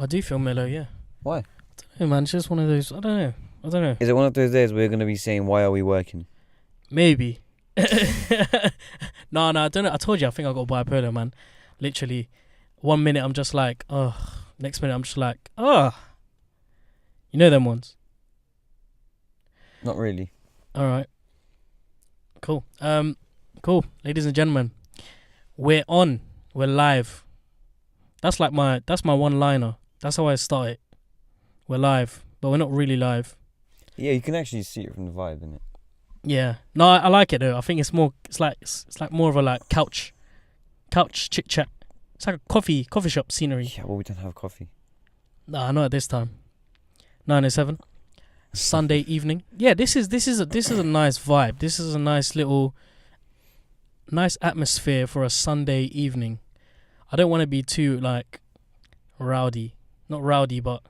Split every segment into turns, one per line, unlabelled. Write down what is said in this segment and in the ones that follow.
I do feel mellow, yeah.
Why?
I don't know, man. It's just one of those. I don't know.
Is it one of those days where you're going to be saying, why are we working?
Maybe. No, I don't know. I told you, I think I got bipolar, man. Literally, 1 minute I'm just like, oh. Next minute I'm just like, oh. You know them ones?
Not really.
All right. Cool. Cool. Ladies and gentlemen, we're on. We're live. That's my one-liner. That's how I start it. We're live, but we're not really live.
Yeah, you can actually see it from the vibe, innit?
Yeah. No, I like it though. I think it's more. It's like more of a like couch chit chat. It's like a coffee shop scenery.
Yeah, well, we don't have coffee.
Nah, not at this time. 9:07. Sunday evening. Yeah, this is a nice vibe. This is a nice atmosphere for a Sunday evening. I don't want to be too like rowdy. Not rowdy, but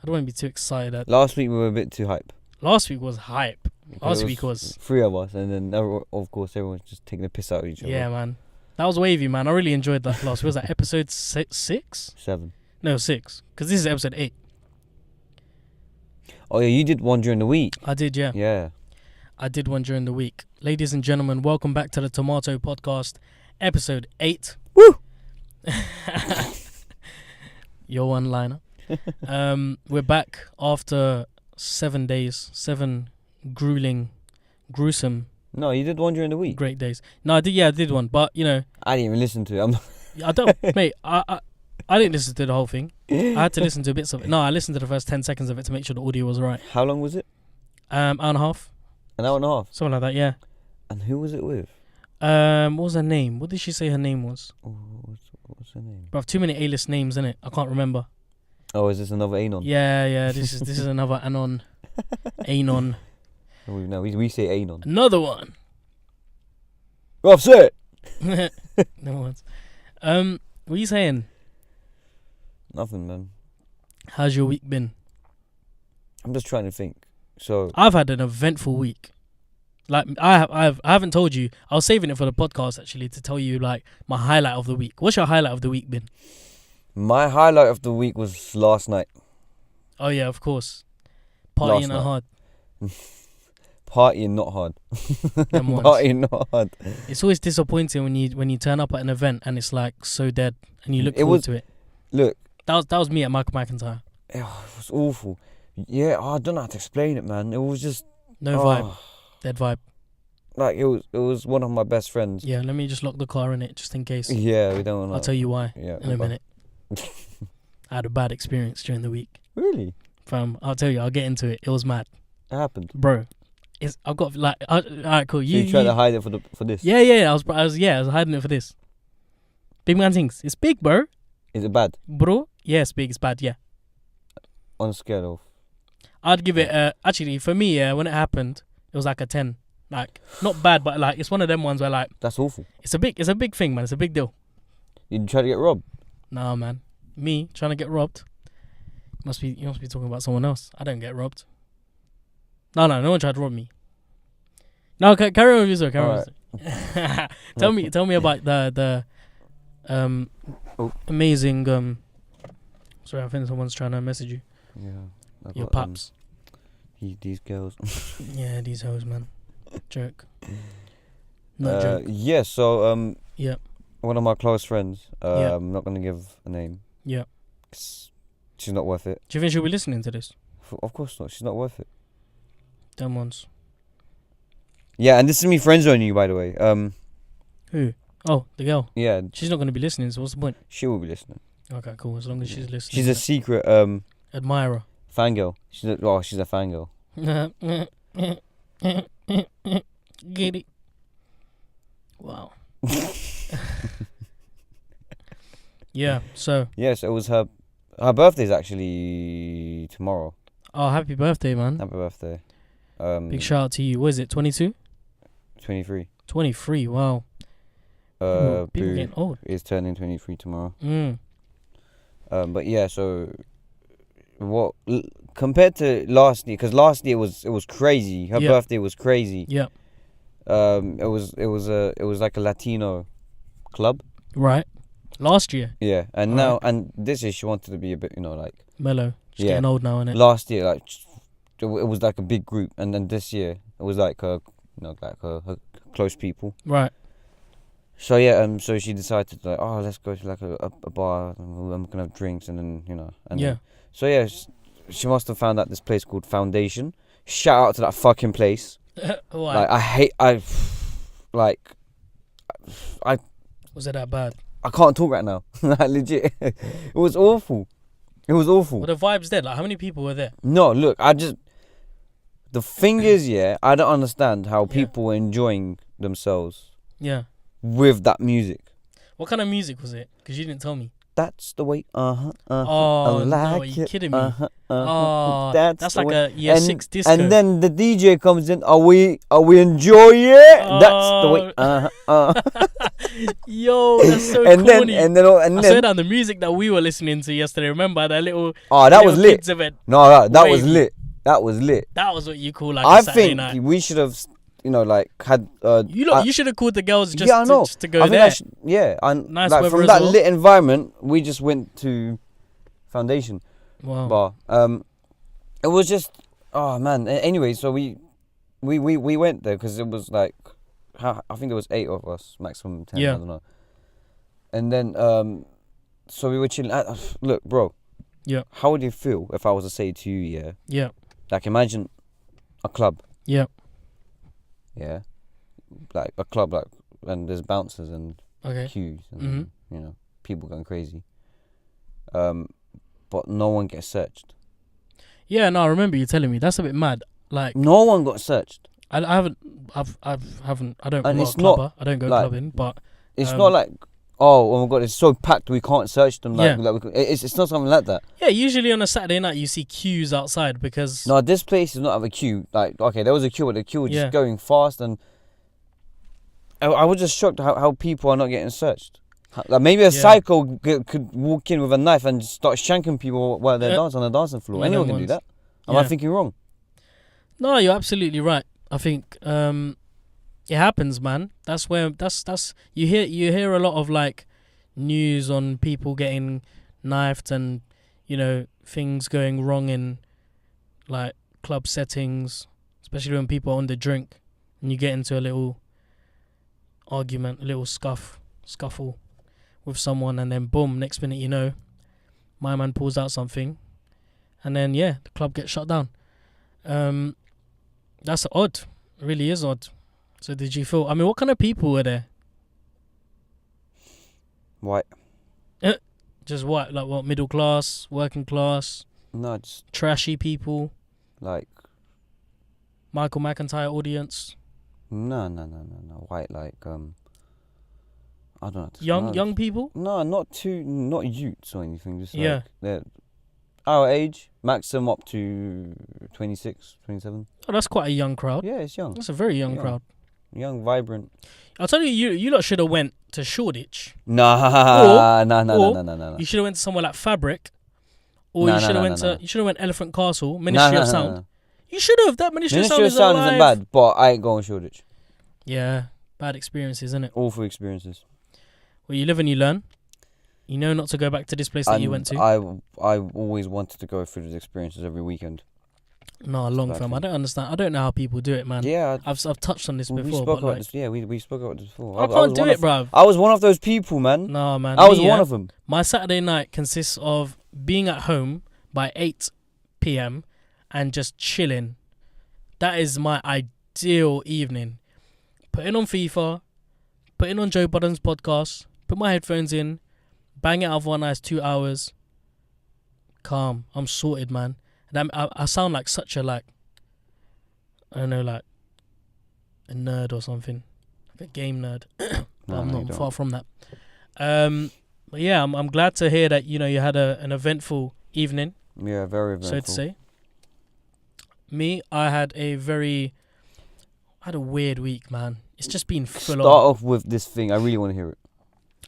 I don't want to be too excited.
Last week we were a bit too hype.
Last week was hype. Last week was
3 of us, and then of course everyone's just taking a piss out of each other.
Yeah, man. That was wavy, man. I really enjoyed that last week. Was that episode 6?
7.
No, 6. Because this is episode 8.
Oh yeah, you did one during the week.
I did, yeah.
Yeah.
I did one during the week. Ladies and gentlemen, welcome back to the Tomato Podcast, episode 8.
Woo!
Your one-liner. We're back after 7 days. 7 gruesome.
No, you did one during the week.
Great days. No, I did one, but you know.
I didn't even listen to it.
I don't, mate. I didn't listen to the whole thing. I had to listen to bits of it. No, I listened to the first 10 seconds of it to make sure the audio was right.
How long was it?
Hour and a half.
An hour and a half.
Something like that, yeah.
And who was it with?
What was her name? What did she say her name was?
Oh, what's her name?
Bruv, too many A-list names, innit? I can't remember.
Oh, is this another Anon?
Yeah. This is another Anon. Anon.
No, we say Anon.
Another one.
Offset.
No one's. What are you saying?
Nothing, man.
How's your week been?
I'm just trying to think. So
I've had an eventful week. Like I haven't told you. I was saving it for the podcast actually to tell you like my highlight of the week. What's your highlight of the week been?
my highlight of the week was last night.
Oh yeah, of course. Partying
Last
hard.
Partying not hard.
Them ones.
Partying not hard.
It's always disappointing when you turn up at an event and it's like so dead and you look forward to it.
Look.
That was me at Michael McIntyre.
It was awful. Yeah, I don't know how to explain it, man. It was just
no vibe. Dead vibe.
Like it was one of my best friends.
Yeah, let me just lock the car in it just in case.
Yeah, we don't want to.
I'll tell you why
in
a minute. I had a bad experience during the week.
Really?
Fam, I'll tell you, I'll get into it. It was mad.
It happened.
Bro. I've got like alright, cool.
You tried to hide it for this?
Yeah. I was hiding it for this. Big man things. It's big, bro.
Is it bad?
Bro? Yeah, it's big, it's bad, yeah.
On a scale of?
I'd give it actually for me, when it happened, it was like a 10. Like not bad, but like it's one of them ones where like
that's awful.
It's a big thing, man. It's a big deal.
You try to get robbed?
Nah, man. Me trying to get robbed? You must be talking about someone else. I don't get robbed. No one tried to rob me. No, carry on with you, sir. Carry on with you. Tell me about the amazing sorry, I think someone's trying to message you.
Yeah.
Your paps.
These girls.
Yeah, these hoes, man. Joke. Not joke.
Yeah, so
yeah.
One of my close friends, I'm not gonna give a name.
Yeah.
She's not worth it.
Do you think she'll be listening to this?
Of course not. She's not worth it.
Them ones.
Yeah, and this is me friend zoning you, by the way.
Who? Oh, the girl.
Yeah.
She's not going to be listening, so what's the point?
She will be listening.
Okay, cool. As long as she's listening.
She's a secret
admirer.
Fangirl. She's a fangirl.
Get it? Wow. Yeah. So.
Yes, it was her birthday's actually tomorrow.
Oh, happy birthday, man!
Happy birthday.
Big shout out to you. What is it? 22?
23.
23. Wow. People getting old.
Is turning 23 tomorrow.
Mm.
But yeah, so what compared to last year? Because last year it was crazy. Her birthday was crazy.
Yeah.
It was like a Latino club.
Right. Last year.
Yeah, and now and this year she wanted to be a bit, like
mellow. She's getting old now, innit?
Last year, like it was like a big group, and then this year it was like her close people.
Right.
So yeah, so she decided like, let's go to like a bar, and I'm gonna have drinks, and then then, so yeah, she must have found out this place called Foundation. Shout out to that fucking place.
Why?
Like
Was it that bad?
I can't talk right now. Like legit, it was awful. It was awful.
Were the vibes there? Like how many people were there?
No, look, the thing is, I don't understand how people were enjoying themselves.
Yeah.
With that music.
What kind of music was it? Because you didn't tell me.
That's the way.
Oh,
I like
no, are you kidding me? Oh, that's like
way.
a year 6 disco.
And then the DJ comes in. Are we enjoying it? That's the way.
Yo, that's so
and
corny.
Then I
swear down the music that we were listening to yesterday. Remember that little?
That was lit.
Event.
No, that was lit. That was lit.
That was what you call like a Saturday night.
I think we should have. Had
you should have called the girls just to go there.
And
nice
like
weather
from
as
that
well.
lit environment, we just went to Foundation bar. It was just man. Anyway, so we went there because it was like I think there was 8 of us, maximum 10. I don't know. And then so we were chilling. Look, bro.
Yeah.
How would you feel if I was to say to you,
Yeah.
like imagine a club.
Yeah.
Yeah, like a club, and there's bouncers and queues and people going crazy. But no one gets searched.
Yeah, no, I remember you telling me. That's a bit mad. Like
no one got searched.
I haven't. I don't.
And
I'm
it's
not a clubber.
not
I don't go
like,
clubbing, but
it's not like oh my god, it's so packed we can't search them. It's not something like that.
Yeah, usually on a Saturday night you see queues outside because
no, this place does not have a queue. Like okay, there was a queue, but the queue was just going fast, and I was just shocked how people are not getting searched. Like maybe a psycho could walk in with a knife and start shanking people while they're dancing on the dancing floor. Anyone can do that. Am I thinking wrong?
No, you're absolutely right. I think it happens, man. That's you hear a lot of like news on people getting knifed and things going wrong in like club settings, especially when people are on the drink and you get into a little argument, a little scuffle with someone, and then boom, next minute you know, my man pulls out something, and then the club gets shut down. That's odd. It really is odd. So did you feel? I mean, what kind of people were there?
White.
Just what? Like what? Middle class, working class?
No, just
trashy people.
Like
Michael McIntyre audience.
No. White, like I don't know.
Young people?
No, not youths or anything. Just like they're our age, maximum up to 26, 27.
Oh, that's quite a young crowd.
Yeah, it's young.
That's a very young crowd.
Young, vibrant.
I'll tell you lot should have went to Shoreditch.
No.
You should have went to somewhere like Fabric, or you should have went Elephant Castle, Ministry of Sound. No. You should have. That Ministry of Sound
isn't bad, but I ain't going Shoreditch.
Yeah, bad experiences, isn't it?
Awful experiences.
Well, you live and you learn. You know not to go back to this place that you went to.
I always wanted to go through these experiences every weekend.
No, long film. I don't understand. I don't know how people do it, man.
Yeah,
I've touched on this before.
We spoke about this. Yeah, we spoke about this before.
I can't do it, bruv.
I was one of those people, man.
No, man.
I was one of them.
My Saturday night consists of being at home by 8 p.m. and just chilling. That is my ideal evening. Putting on FIFA, putting on Joe Budden's podcast, put my headphones in, bang it out for a nice 2 hours. Calm. I'm sorted, man. I sound like such a I don't know, like a nerd or something, like a game nerd. But I'm not far from that. But yeah, I'm glad to hear that you had an eventful evening.
Yeah, very eventful.
So to say. Me, I had a weird week, man. It's just been full on.
Start off with this thing. I really want to hear it.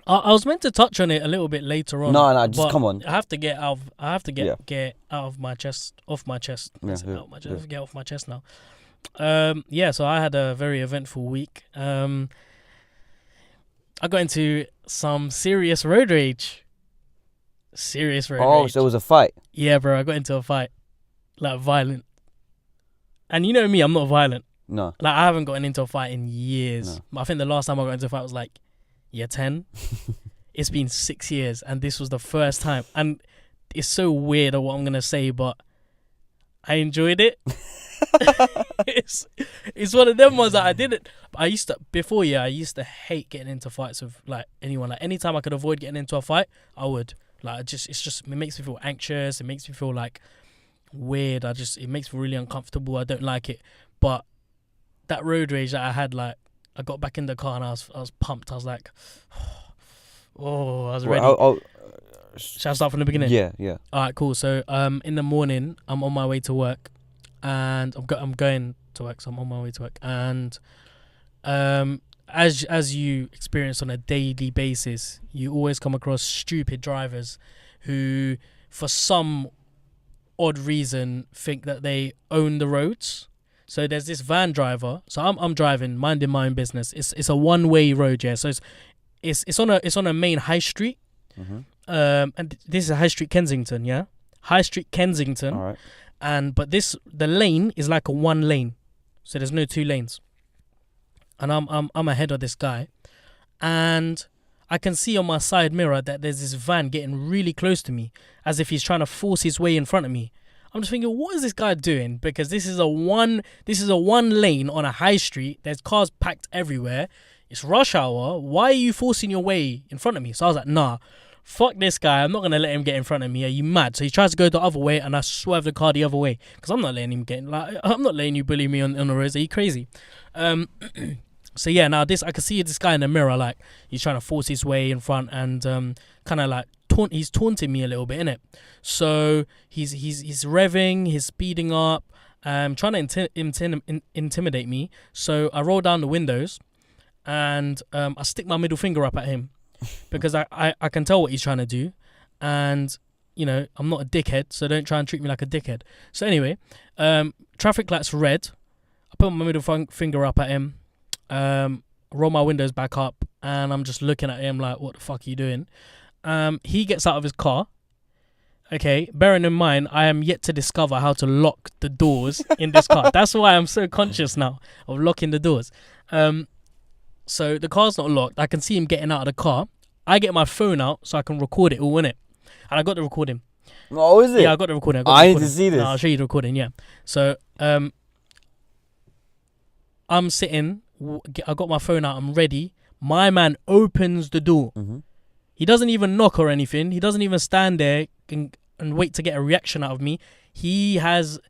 I was meant to touch on it a little bit later on.
No, just come on.
I have to get out of my chest, off my chest. Get off my chest now. So I had a very eventful week. I got into some serious road rage. Serious road rage.
Oh, so it was a fight.
Yeah, bro. I got into a fight, like violent. And you know me, I'm not violent.
No.
Like I haven't gotten into a fight in years.
No.
I think the last time I got into a fight was like year 10. It's been 6 years, and this was the first time. And it's so weird at what I'm gonna say, but I enjoyed it. It's one of them ones that I didn't. I used to hate getting into fights with like anyone. Like anytime I could avoid getting into a fight, I would. Like it makes me feel anxious. It makes me feel like weird. It makes me really uncomfortable. I don't like it. But that road rage that I had, like I got back in the car and I was pumped. I was like, oh, I was ready. Shall I start from the beginning?
Yeah.
All right, cool. So in the morning, I'm on my way to work, and I'm going to work. So I'm on my way to work, and as you experience on a daily basis, you always come across stupid drivers who, for some odd reason, think that they own the roads. So there's this van driver. So I'm driving, minding my own business. It's a one-way road, yeah. So it's on a main high street.
Mm-hmm.
And this is High Street Kensington, yeah. High Street Kensington.
All right.
But the lane is like a one lane, so there's no two lanes. And I'm ahead of this guy, and I can see on my side mirror that there's this van getting really close to me, as if he's trying to force his way in front of me. I'm just thinking, what is this guy doing? Because this is a one lane on a high street. There's cars packed everywhere. It's rush hour. Why are you forcing your way in front of me? So I was like, nah, fuck this guy. I'm not gonna let him get in front of me. Are you mad? So he tries to go the other way, and I swerve the car the other way because I'm not letting him I'm not letting you bully me on the roads. Are you crazy? So yeah, now I can see this guy in the mirror, like he's trying to force his way in front, and kind of like he's taunting me a little bit, innit? So he's revving, he's speeding up, trying to intimidate me. So I roll down the windows, and I stick my middle finger up at him because I can tell what he's trying to do, and you know I'm not a dickhead, so don't try and treat me like a dickhead. So anyway, traffic light's red. I put my middle finger up at him. Roll my windows back up, and I'm just looking at him like, what the fuck are you doing? He gets out of his car. Okay, bearing in mind, I am yet to discover how to lock the doors in this car. That's why I'm so conscious now of locking the doors. So the car's not locked. I can see him getting out of the car. I get my phone out so I can record it all, innit? And I got the recording.
Oh, is it?
Yeah, I got the recording.
I need to see this.
No, I'll show you the recording, yeah. So, I'm sitting, I got my phone out, I'm ready. My man opens the door.
Mm-hmm.
He doesn't even knock or anything. He doesn't even stand there and wait to get a reaction out of me. He has,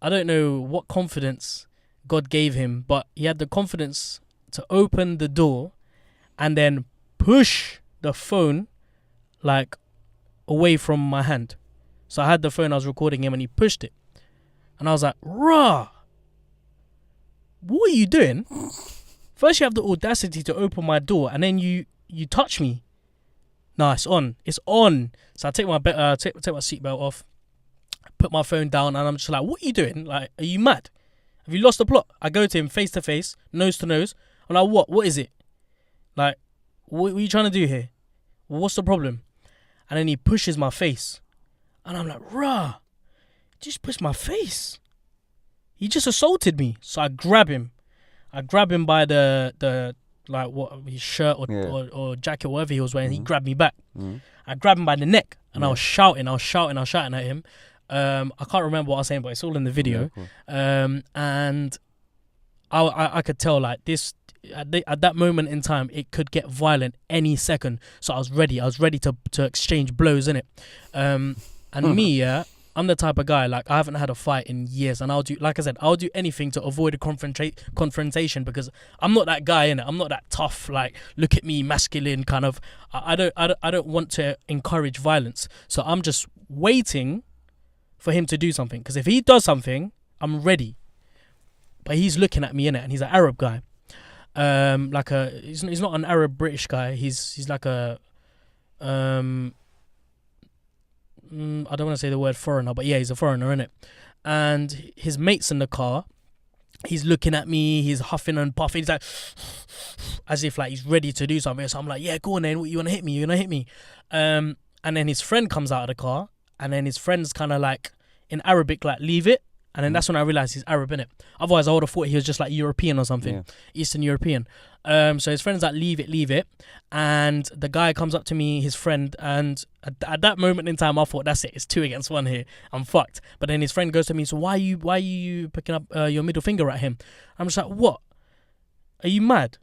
I don't know what confidence God gave him, but he had the confidence to open the door and then push the phone like away from my hand. So I had the phone, I was recording him, and he pushed it. And I was like, rah, what are you doing? First you have the audacity to open my door, and then you touch me. Nah, it's on. It's on. So I take my seatbelt off, put my phone down, and I'm just like, what are you doing? Like, are you mad? Have you lost the plot? I go to him face to face, nose to nose. I'm like, what? What is it? Like, what are you trying to do here? What's the problem? And then he pushes my face. And I'm like, rah, just pushed my face. He just assaulted me. So I grab him. I grab him by the like what his shirt or jacket, whatever he was wearing. Mm-hmm. He grabbed me back. Mm-hmm. I grabbed him by the neck, and I was shouting at him. I can't remember what I was saying, but it's all in the video. Yeah, cool. And I could tell like this at that moment in time, it could get violent any second. So I was ready. I was ready to exchange blows, innit? And me, I'm the type of guy, like, I haven't had a fight in years, and I'll do anything to avoid a confrontation, because I'm not that guy, innit? I'm not that tough, like, look at me, masculine kind of. I don't want to encourage violence. So I'm just waiting for him to do something, because if he does something, I'm ready. But he's looking at me, innit? And he's an Arab guy. He's not an Arab British guy. He's like a I don't want to say the word foreigner, but yeah, he's a foreigner, innit? And his mate's in the car, he's looking at me, he's huffing and puffing, he's like, as if like he's ready to do something. So I'm like, yeah, go on then, you wanna hit me? And then his friend comes out of the car, and then his friend's kind of like, in Arabic, like, leave it. And then that's when I realised he's Arab, innit? Otherwise, I would have thought he was just like European or something, Eastern European. So his friend's like, leave it. And the guy comes up to me, his friend, and at that moment in time, I thought, that's it. It's 2 against 1 here. I'm fucked. But then his friend goes to me, so why are you picking up your middle finger at him? I'm just like, what? Are you mad?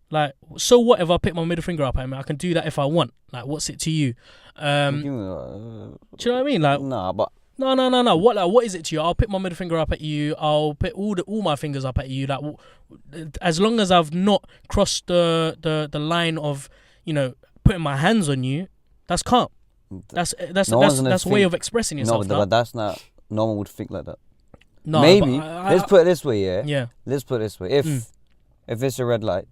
Like, so what if I pick my middle finger up at him? I can do that if I want. Like, what's it to you? Do you know what I mean? Like,
nah, but.
No. What is it to you? I'll pick my middle finger up at you. I'll pick all my fingers up at you. Like, as long as I've not crossed the line of, putting my hands on you, that's calm. That's a way of expressing yourself.
No, but that's not. No one would think like that.
No,
maybe. Let's put it this way, yeah.
Yeah.
Let's put it this way. If it's a red light,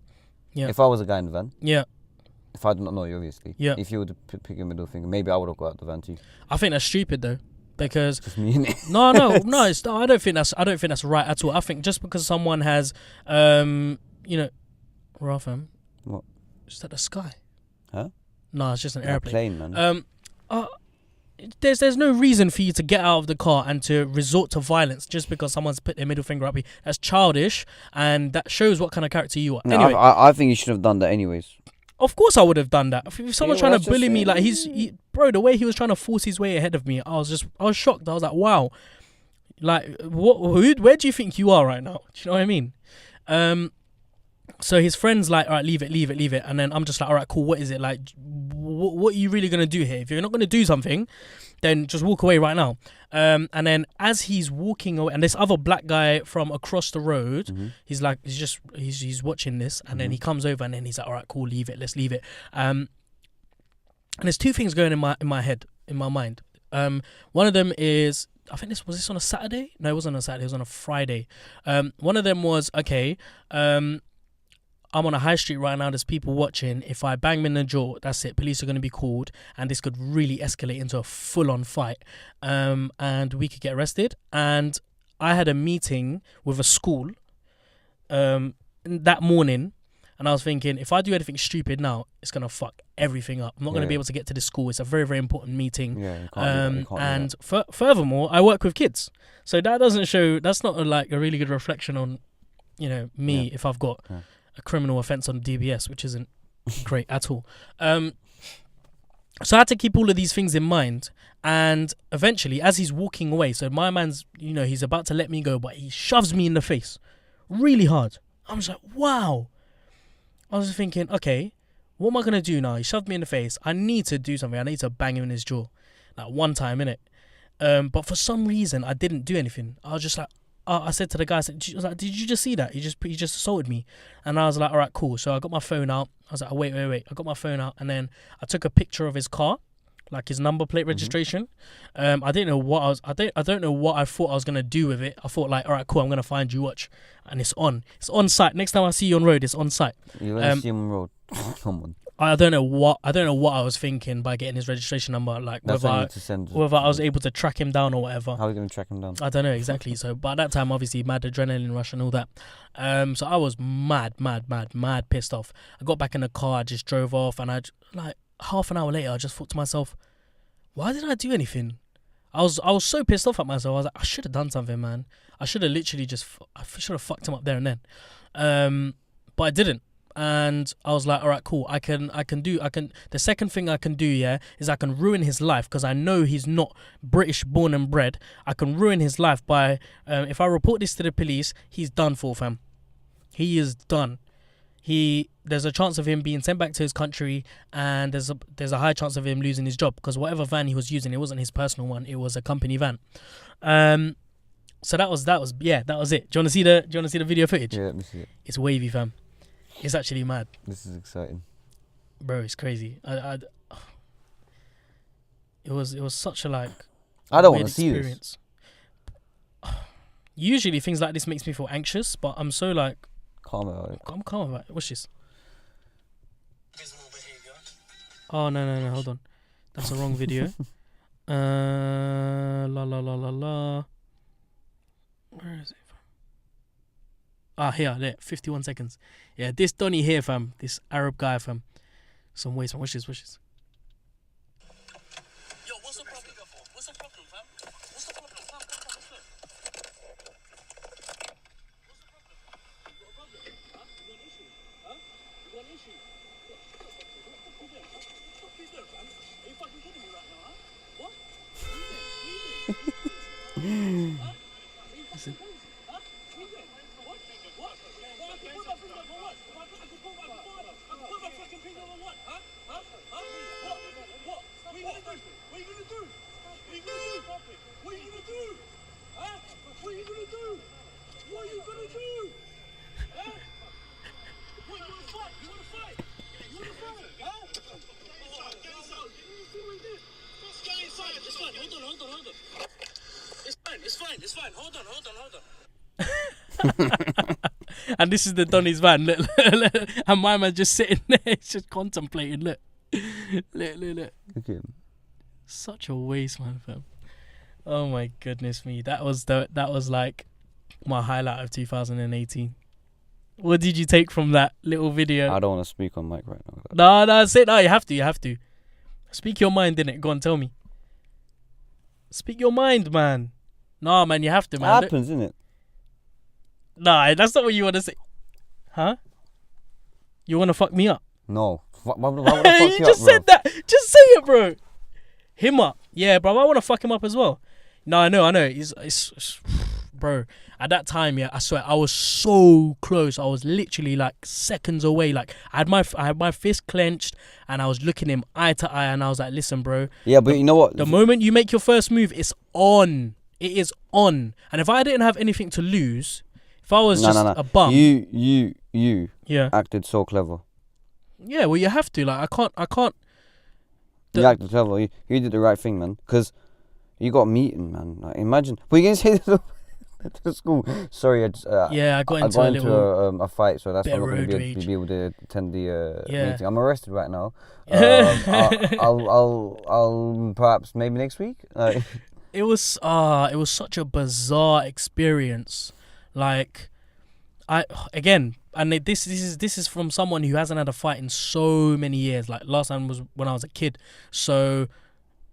if I was a guy in the van, if I do not know you, obviously, if you would pick your middle finger, maybe I would have got out the van too.
I think that's stupid though. Because
no,
I don't think that's right at all. I think just because someone has, Rafam,
what?
Is that the sky?
Huh?
No, it's just an airplane.
Man.
There's no reason for you to get out of the car and to resort to violence just because someone's put their middle finger up you. That's childish, and that shows what kind of character you are.
No,
anyway,
I think you should have done that anyways.
Of course I would have done that. If someone's trying to bully me, like bro, the way he was trying to force his way ahead of me, I was shocked. I was like, wow, like where do you think you are right now? Do you know what I mean? So his friend's like, all right, leave it. And then I'm just like, all right, cool. What is it? Like, what are you really going to do here? If you're not going to do something, then just walk away right now. And then as he's walking away, and this other black guy from across the road, he's watching this, and then he comes over, and then he's like, all right, cool, leave it. Let's leave it. And there's 2 things going in my head, in my mind. One of them is, I think was this on a Saturday? No, it wasn't on a Saturday. It was on a Friday. One of them was, okay, I'm on a high street right now, there's people watching. If I bang them in the jaw, that's it. Police are going to be called, and this could really escalate into a full-on fight. And we could get arrested. And I had a meeting with a school that morning, and I was thinking, if I do anything stupid now, it's going to fuck everything up. I'm not going to be able to get to this school. It's a very, very important meeting.
Yeah, you can't
furthermore, I work with kids. So that doesn't show, that's not a really good reflection on, me if I've got a criminal offence on DBS, which isn't great at all. So I had to keep all of these things in mind. And eventually, as he's walking away, so my man's, he's about to let me go, but he shoves me in the face really hard. I'm just like, wow. I was thinking, okay, what am I going to do now? He shoved me in the face. I need to do something. I need to bang him in his jaw. Like one time, innit? But for some reason, I didn't do anything. I was just like, I said to the guy, did you just see that? He just assaulted me. And I was like, all right, cool. So I got my phone out. I was like, wait. I got my phone out, and then I took a picture of his car, like his number plate registration. I didn't know what I don't know what I thought I was gonna do with it. I thought like, all right, cool, I'm gonna find you, watch. And it's on site. Next time I see you on road, it's on site.
You want to see him on road? Come on.
I don't know what I was thinking by getting his registration number, like whether I was able to track him down or whatever.
How are you going to track him down?
I don't know exactly. So, but at that time, obviously, mad adrenaline rush and all that. So I was mad pissed off. I got back in the car, I just drove off, and like half an hour later, I just thought to myself, why didn't I do anything? I was so pissed off at myself. I was like, I should have done something, man. I should have literally I should have fucked him up there and then. But I didn't. And I was like, all right, cool. The second thing I can do, is I can ruin his life, because I know he's not British born and bred. I can ruin his life by, if I report this to the police, he's done for, fam. He is done. There's a chance of him being sent back to his country, and there's a high chance of him losing his job, because whatever van he was using, it wasn't his personal one, it was a company van. So that was it. Do you want to see the video footage?
Yeah, let me see it.
It's wavy, fam. It's actually mad.
This is exciting,
bro. It's crazy. It was such a
I don't want to see this.
Usually things like this makes me feel anxious, but I'm so
calm about it.
I'm calm about it. What's this? Oh no, hold on. That's the wrong video. La. Where is it from? Here, there, 51 seconds. Yeah, this Donny here, fam. This Arab guy, fam. Some waste, fam. Watch this.
Yo, what's the problem? What's the problem, fam? What's the problem? Come, let's go. What's the problem? You got a problem? Huh? You got an issue? Huh? You got an issue? What are you doing, fam? Are you fucking kidding me right now, huh? What? What are you doing? Huh? Are you fucking crazy? Huh? What are you doing? What? What? I can put my finger up on what? I can put my fucking finger on what? Huh? Huh? What? What? What are you gonna do? What are you gonna do? What are you gonna do? What are you gonna do? Huh? What are you gonna do? What are you gonna do? Huh? What, you wanna fight? You wanna fight? You wanna fight? Huh? Get inside. See what he did? Just get inside. It's fine. Hold on. It's fine. Hold on.
And this is the Donny's van. Look. And my man just sitting there, he's just contemplating. Look. Look.
Okay.
Such a waste, man, fam. Oh my goodness me. That was like my highlight of 2018. What did you take from that little video?
I don't want to speak on mic right now.
No, say no. You have to. Speak your mind, innit? Go on, tell me. Speak your mind, man. Nah, man, you have to, man.
It happens, innit?
Nah, that's not what you want to say. Huh? You want to fuck me up?
No. Why would I fuck
You
you
just
up, bro?
said that. Just say it, bro. Him up. Yeah, bro, I want to fuck him up as well. No, I know. It's bro, at that time, yeah, I swear, I was so close. I was literally like seconds away. Like, I had my fist clenched and I was looking him eye to eye and I was like, listen, bro.
Yeah, but you know what?
The moment you make your first move, it's on. It is on. And if I didn't have anything to lose, if I was a bum.
You
yeah.
acted so clever.
Yeah, well, you have to. Like, I can't.
You acted clever. You did the right thing, man. Because you got a meeting, man. Like, imagine. Were you going to say this to the school? Sorry, I got into a fight, so that's why I'm not going to be able to attend the meeting. I'm arrested right now. I'll perhaps maybe next week.
It was such a bizarre experience. Like, this is from someone who hasn't had a fight in so many years. Like, last time was when I was a kid, so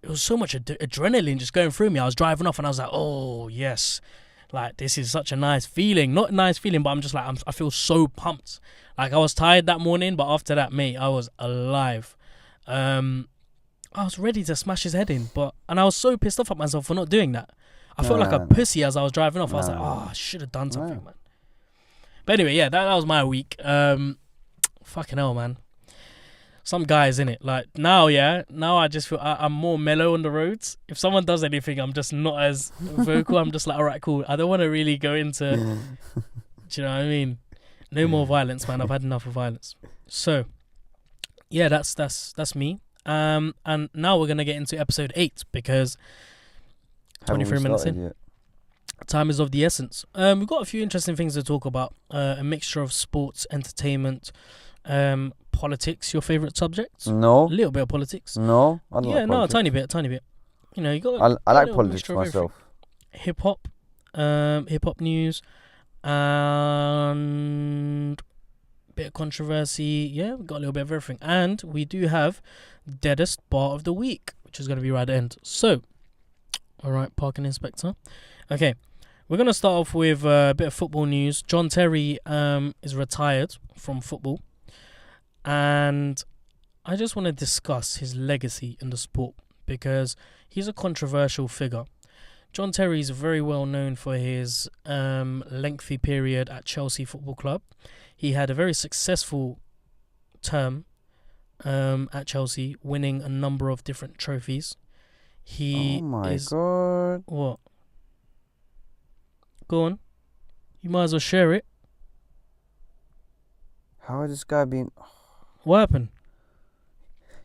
it was so much adrenaline just going through me. I was driving off and I was like, oh yes, like this is such a nice feeling. Not a nice feeling, but I'm just like I feel so pumped. Like, I was tired that morning, but after that, mate, I was alive. I was ready to smash his head in, and I was so pissed off at myself for not doing that. I felt like a pussy as I was driving off. I was like, I should have done something, man. But anyway, yeah, that was my week. Fucking hell, man. Some guys, innit? Like, now I just feel I'm more mellow on the roads. If someone does anything, I'm just not as vocal. I'm just like, all right, cool. I don't want to really go into, do you know what I mean? No more violence, man. I've had enough of violence. So, yeah, that's me. And now we're going to get into episode 8 because 23 minutes in. Yet? Time is of the essence. We've got a few interesting things to talk about. A mixture of sports, entertainment, politics. Your favourite subjects?
No.
A little bit of politics.
No. I don't like politics.
No, a tiny bit. You know, you got.
I like politics myself.
Hip hop news, and bit of controversy. Yeah, we got a little bit of everything, and we do have deadest bar of the week, which is going to be right at the end. So, all right, parking inspector. Okay, we're going to start off with a bit of football news. John Terry is retired from football, and I just want to discuss his legacy in the sport because he's a controversial figure. John Terry is very well known for his lengthy period at Chelsea Football Club. He had a very successful term at Chelsea, winning a number of different trophies. Oh my
God.
What? Go on. You might as well share it.
How has this guy been?
What happened?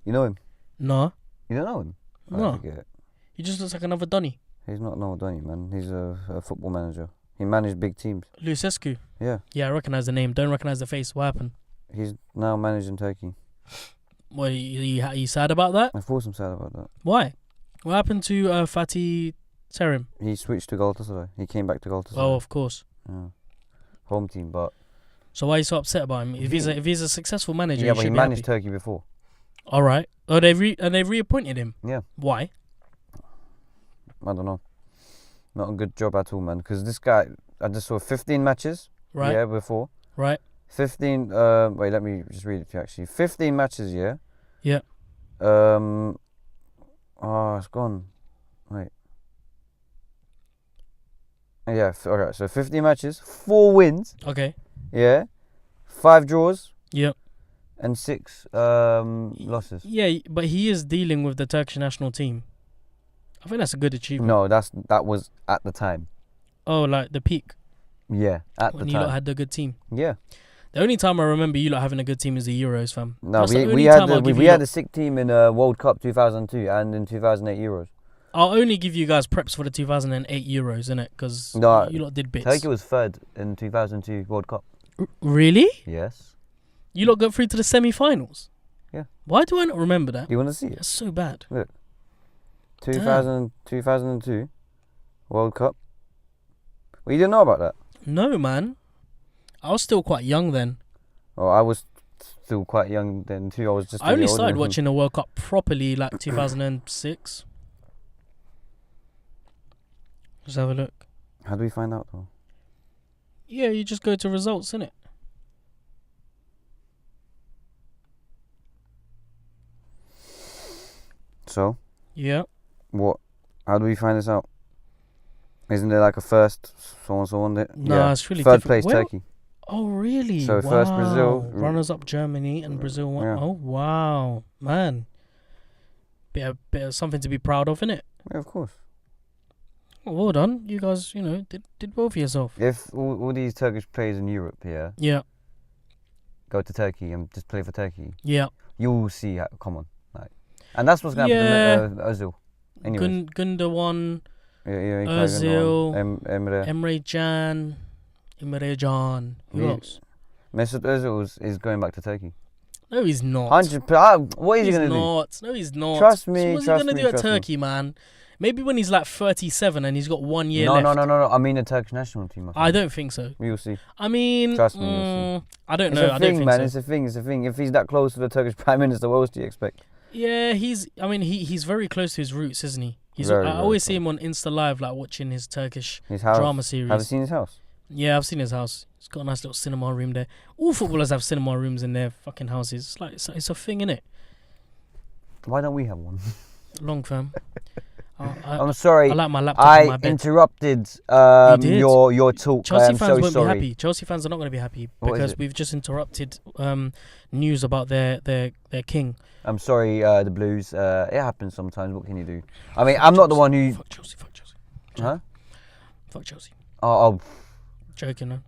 You know him?
Nah.
You don't know him?
No.
I forget it.
He just looks like another Donny.
He's not no Donny, man. He's a football manager. He managed big teams.
Lucescu?
Yeah.
Yeah, I recognise the name. Don't recognise the face. What happened?
He's now managing Turkey.
What, you sad about that?
Of course I'm sad about that.
Why? What happened to Fatih Terim?
He switched to Galatasaray. He cray. He came back to Galatasaray.
Oh, of course.
Yeah. home team, but
So why are you so upset about him? If he's a successful manager,
yeah,
you
but
should
he
be
managed
happy.
Turkey before.
All right. Oh, they've reappointed him.
Yeah.
Why?
I don't know. Not a good job at all, man. Because this guy, I just saw 15 matches.
Right.
Yeah, before.
Right.
15. Wait, let me just read it to you. Actually, 15 matches. Yeah.
Yeah.
Oh, it's gone. Wait. Yeah. Alright. So 15 matches, 4 wins.
Okay.
Yeah. 5 draws.
Yep.
And 6 losses.
Yeah, but he is dealing with the Turkish national team. I think that's a good achievement.
No, that was at the time.
Oh, like the peak
Yeah, at the
when you
time.
lot had the good team.
Yeah.
The only time I remember you lot having a good team is the Euros, fam.
No,
That's the only
we
time I'll give
we
you
had
lot-
a sick team in World Cup 2002 and in 2008 Euros.
I'll only give you guys preps for the 2008 Euros, innit? Because
No,
you lot did bits.
Turkey was third in 2002 World Cup.
Really?
Yes.
You lot got through to the semi-finals?
Yeah.
Why do I not remember that?
Do you want to see it?
That's so bad.
2002 World Cup. Well, you didn't know about that?
No, man. I was still quite young then.
Oh, I was still quite young then too. I was just.
I only
older
started
than him.
watching the World Cup properly like 2006. Let's have a look.
How do we find out though?
Yeah, you just go to results, innit?
So,
Yeah.
what? How do we find this out? Isn't there like a first, so on there?
Nah, it's really
third
different.
place
Well,
Turkey.
Oh, really?
So first Brazil.
Runners up Germany and Brazil won.
Yeah.
Oh, wow. Man. Bit of something to be proud of, innit?
Yeah, of course.
Well done. You guys, did well for yourself.
If all these Turkish players in Europe,
Yeah.
go to Turkey and just play for Turkey,
Yeah.
you'll see how, come on. And that's what's going to happen to Ozil. Anyways.
Gundogan,
Yeah,
Ozil,
Emre.
Emre Can. Who
Me-
else?
Mesut Ozil is going back to Turkey.
No, he's not.
100%. What is he going to do?
No, he's not.
Trust me,
What's
trust
he going
me,
to do at
trust me.
Turkey, man? Maybe when he's like 37 and he's got 1 year
No,
left.
no. I mean the Turkish national team.
I don't think so.
You'll see.
I mean,
Trust me, you'll
I don't
It's
know.
a
I
thing,
don't think
man.
so.
It's a thing. If he's that close to the Turkish Prime Minister, what else do you expect?
Yeah, he's very close to his roots, isn't he?
Very,
I
very
always see
close.
him on Insta Live, like watching his Turkish
His house.
drama series.
Have you seen his house?
Yeah, I've seen his house. He's got a nice little cinema room there. All footballers have cinema rooms in their fucking houses. It's like it's a thing, innit?
Why don't we have one?
Long fam.
I'm sorry.
I like my laptop on my
I
bed.
interrupted
did.
your talk.
Chelsea
I'm
fans
so
won't
sorry.
be happy. Chelsea fans are not going to be happy
What is
because
it?
we've just interrupted news about their king.
I'm sorry, the Blues. It happens sometimes. What can you do? I mean, I'm not the one who.
Fuck Chelsea.
Huh?
Fuck Chelsea.
Oh,
Joking,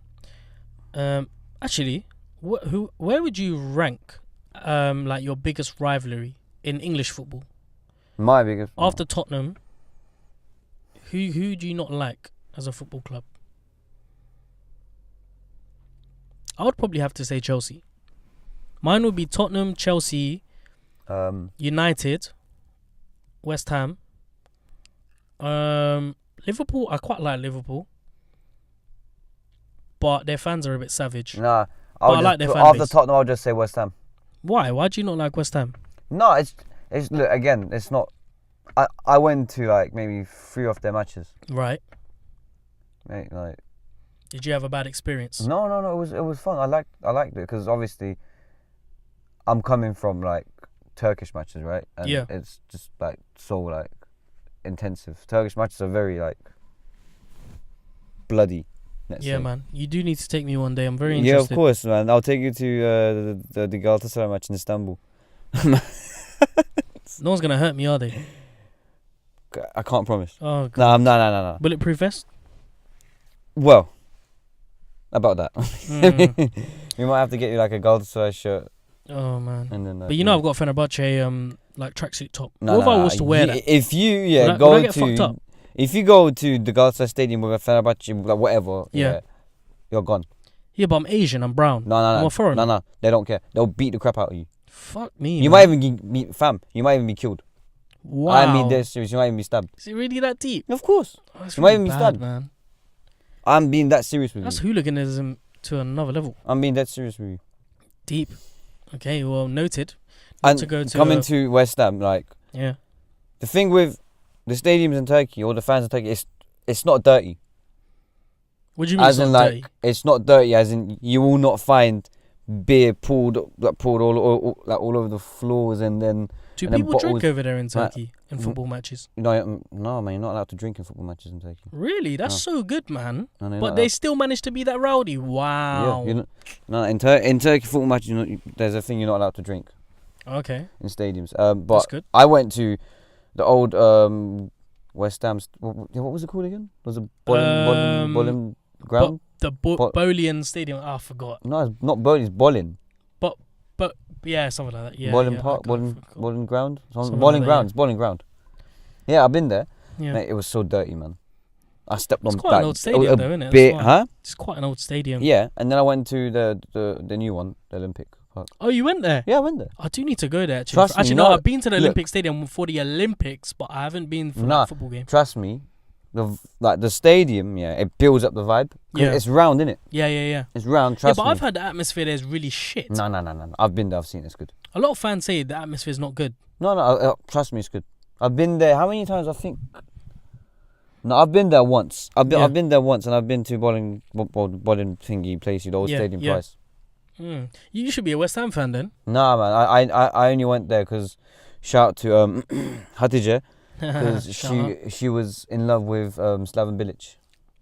no. Actually, where would you rank like your biggest rivalry in English football?
my biggest.
After Tottenham, who do you not like as a football club? I would probably have to say Chelsea. Mine would be Tottenham, Chelsea, United, West Ham. Liverpool, I quite like Liverpool. But their fans are a bit savage.
Nah,
I like their fan
after
base.
Tottenham, I'll just say West Ham.
Why? Why do you not like West Ham?
No, it's look again. It's not. I went to like maybe 3 of their matches.
Right.
Mate, like.
Did you have a bad experience?
No. It was fun. I liked it because obviously, I'm coming from like Turkish matches, right? And
Yeah.
it's just like so like intensive. Turkish matches are very like bloody. Let's
Yeah,
say.
man. You do need to take me one day. I'm very
Yeah,
interested.
of course, man. I'll take you to the Galatasaray match in Istanbul.
No one's gonna hurt me, are they?
I can't promise.
Oh, God.
No.
Bulletproof vest?
Well, about that.
Mm.
We might have to get you like a Galatasaray shirt,
Oh, man.
and then.
But you know I've got Fenerbahce like tracksuit top.
No,
what if I was to wear that?
If you
Would I
go
get fucked up?
to, if you go to the Galatasaray Stadium with a Fenerbahce like whatever,
Yeah.
you're gone.
Yeah, but I'm Asian. I'm brown.
No.
I'm a foreigner.
No. They don't care. They'll beat the crap out of you.
Fuck me.
You
man.
might even be fam. You might even be killed.
Wow.
I mean, this serious. You might even be stabbed.
Is it really that deep?
Of course.
Oh, that's
You might
really
even be
bad,
stabbed.
man.
I'm being that serious with
That's
you.
hooliganism to another level.
I'm being dead serious with you.
Deep. Okay, well, noted. Not
And
to go to
coming to West Ham, like,
yeah.
the thing with the stadiums in Turkey or the fans in Turkey, it's not dirty.
What do you mean?
As in, like, it's not dirty. As in, you will not find beer poured all over the floors, and then.
Do
and
people
then
drink
bottles,
over there in Turkey in football matches?
No, man, you're not allowed to drink in football matches in Turkey.
Really? That's so good, man.
No,
but they still manage to be that rowdy. Wow.
Yeah, in Turkey football matches, there's a thing you're not allowed to drink.
Okay.
In stadiums.
That's
But
good.
I went to the old West Ham. What was it called again? Was it Ballon ground?
Bolian Stadium. I forgot.
No, it's not Ballon. It's Ballon.
But yeah, something like that. Yeah.
Ballon
yeah,
Park. Ballon ground.
Something
Ballon
like that,
ground.
yeah.
It's Ballon ground. Yeah, I've been there.
Yeah.
Mate, it was so dirty, man. I stepped on.
It's quite an old stadium, though, isn't it?
Bit, huh?
It's quite an old stadium.
Yeah, and then I went to the new one, the Olympic Park.
Oh, you went there?
Yeah, I went there.
I do need to go there. Actually,
Trust me,
no,
no,
I've been to the
look.
Olympic Stadium for the Olympics, but I haven't been for that football game.
Trust me, the stadium, yeah, it builds up the vibe.
Yeah.
It's round, innit?
Yeah.
It's round.
Yeah,
Trust
but
me.
I've heard the atmosphere there is really shit.
No. I've been there. I've seen it. It's good.
A lot of fans say the atmosphere is not good.
No. Trust me, it's good. I've been there. How many times? I think. No, I've been there once. I've been there once, and I've been to Ballon thingy place, the old stadium twice.
You should be a West Ham fan then.
Nah, man. I only went there because shout out to Hatice, because she was in love with Slaven Bilic.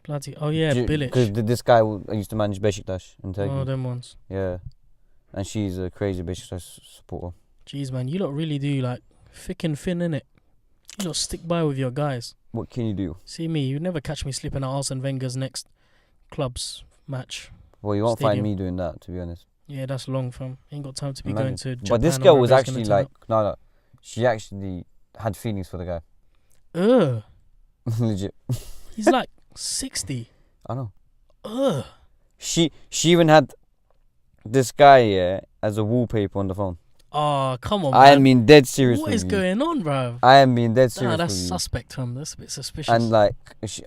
Bloody Bilic.
Because this guy used to manage Beşiktaş in Turkey.
Oh, them ones.
Yeah, and she's a crazy Beşiktaş supporter.
Jeez, man, you lot really do like thick and thin, innit? You lot stick by with your guys.
What can you do?
See me, you never catch me sleeping at Arsene Wenger's next club's match.
Well, you won't
Stadium.
find me doing that, to be honest.
Yeah, that's long, fam. Ain't got time to be
Imagine.
going to Japan.
But this
or
girl was
wherever it's
actually
gonna
like, no, she actually had feelings for the guy.
turn up.
Legit.
He's like 60.
I know.
Ugh.
She even had this guy as a wallpaper on the phone.
Oh, come on, man.
I am being dead serious.
What is going on, bro?
I am being dead serious.
That's
with you.
suspect, fam. That's a bit suspicious.
And like,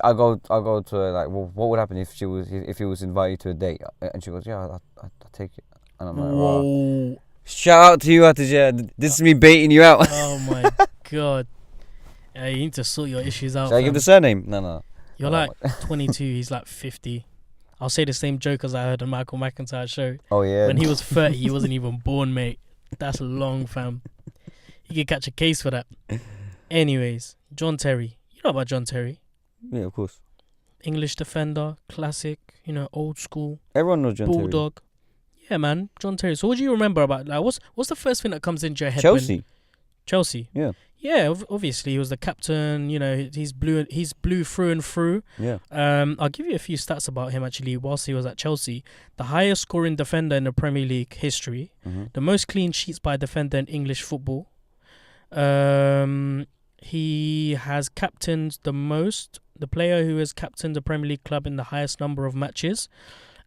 I go to her like, well, what would happen if he was invited to a date? And she goes, yeah, I'll take it. And I'm like,
whoa.
oh. Shout out to you, Hatice. This is me baiting you out.
Oh my god. Yeah, you need to sort your issues out.
Should I give the surname? No.
You're like 22, he's like 50. I'll say the same joke as I heard on Michael McIntyre's show.
Oh yeah.
When he was 30, he wasn't even born, mate. That's long, fam. You could catch a case for that. Anyways, John Terry. You know about John Terry?
Yeah, of course.
English defender, classic, old school.
Everyone knows John
Bulldog. Yeah, man, John Terry. So what do you remember about, like, what's the first thing that comes into your head?
Chelsea.
Chelsea.
Yeah.
Yeah, obviously he was the captain. He's blue through and through.
Yeah.
I'll give you a few stats about him actually. Whilst he was at Chelsea, the highest scoring defender in the Premier League history, the most clean sheets by a defender in English football. He has captained the player who has captained the Premier League club in the highest number of matches,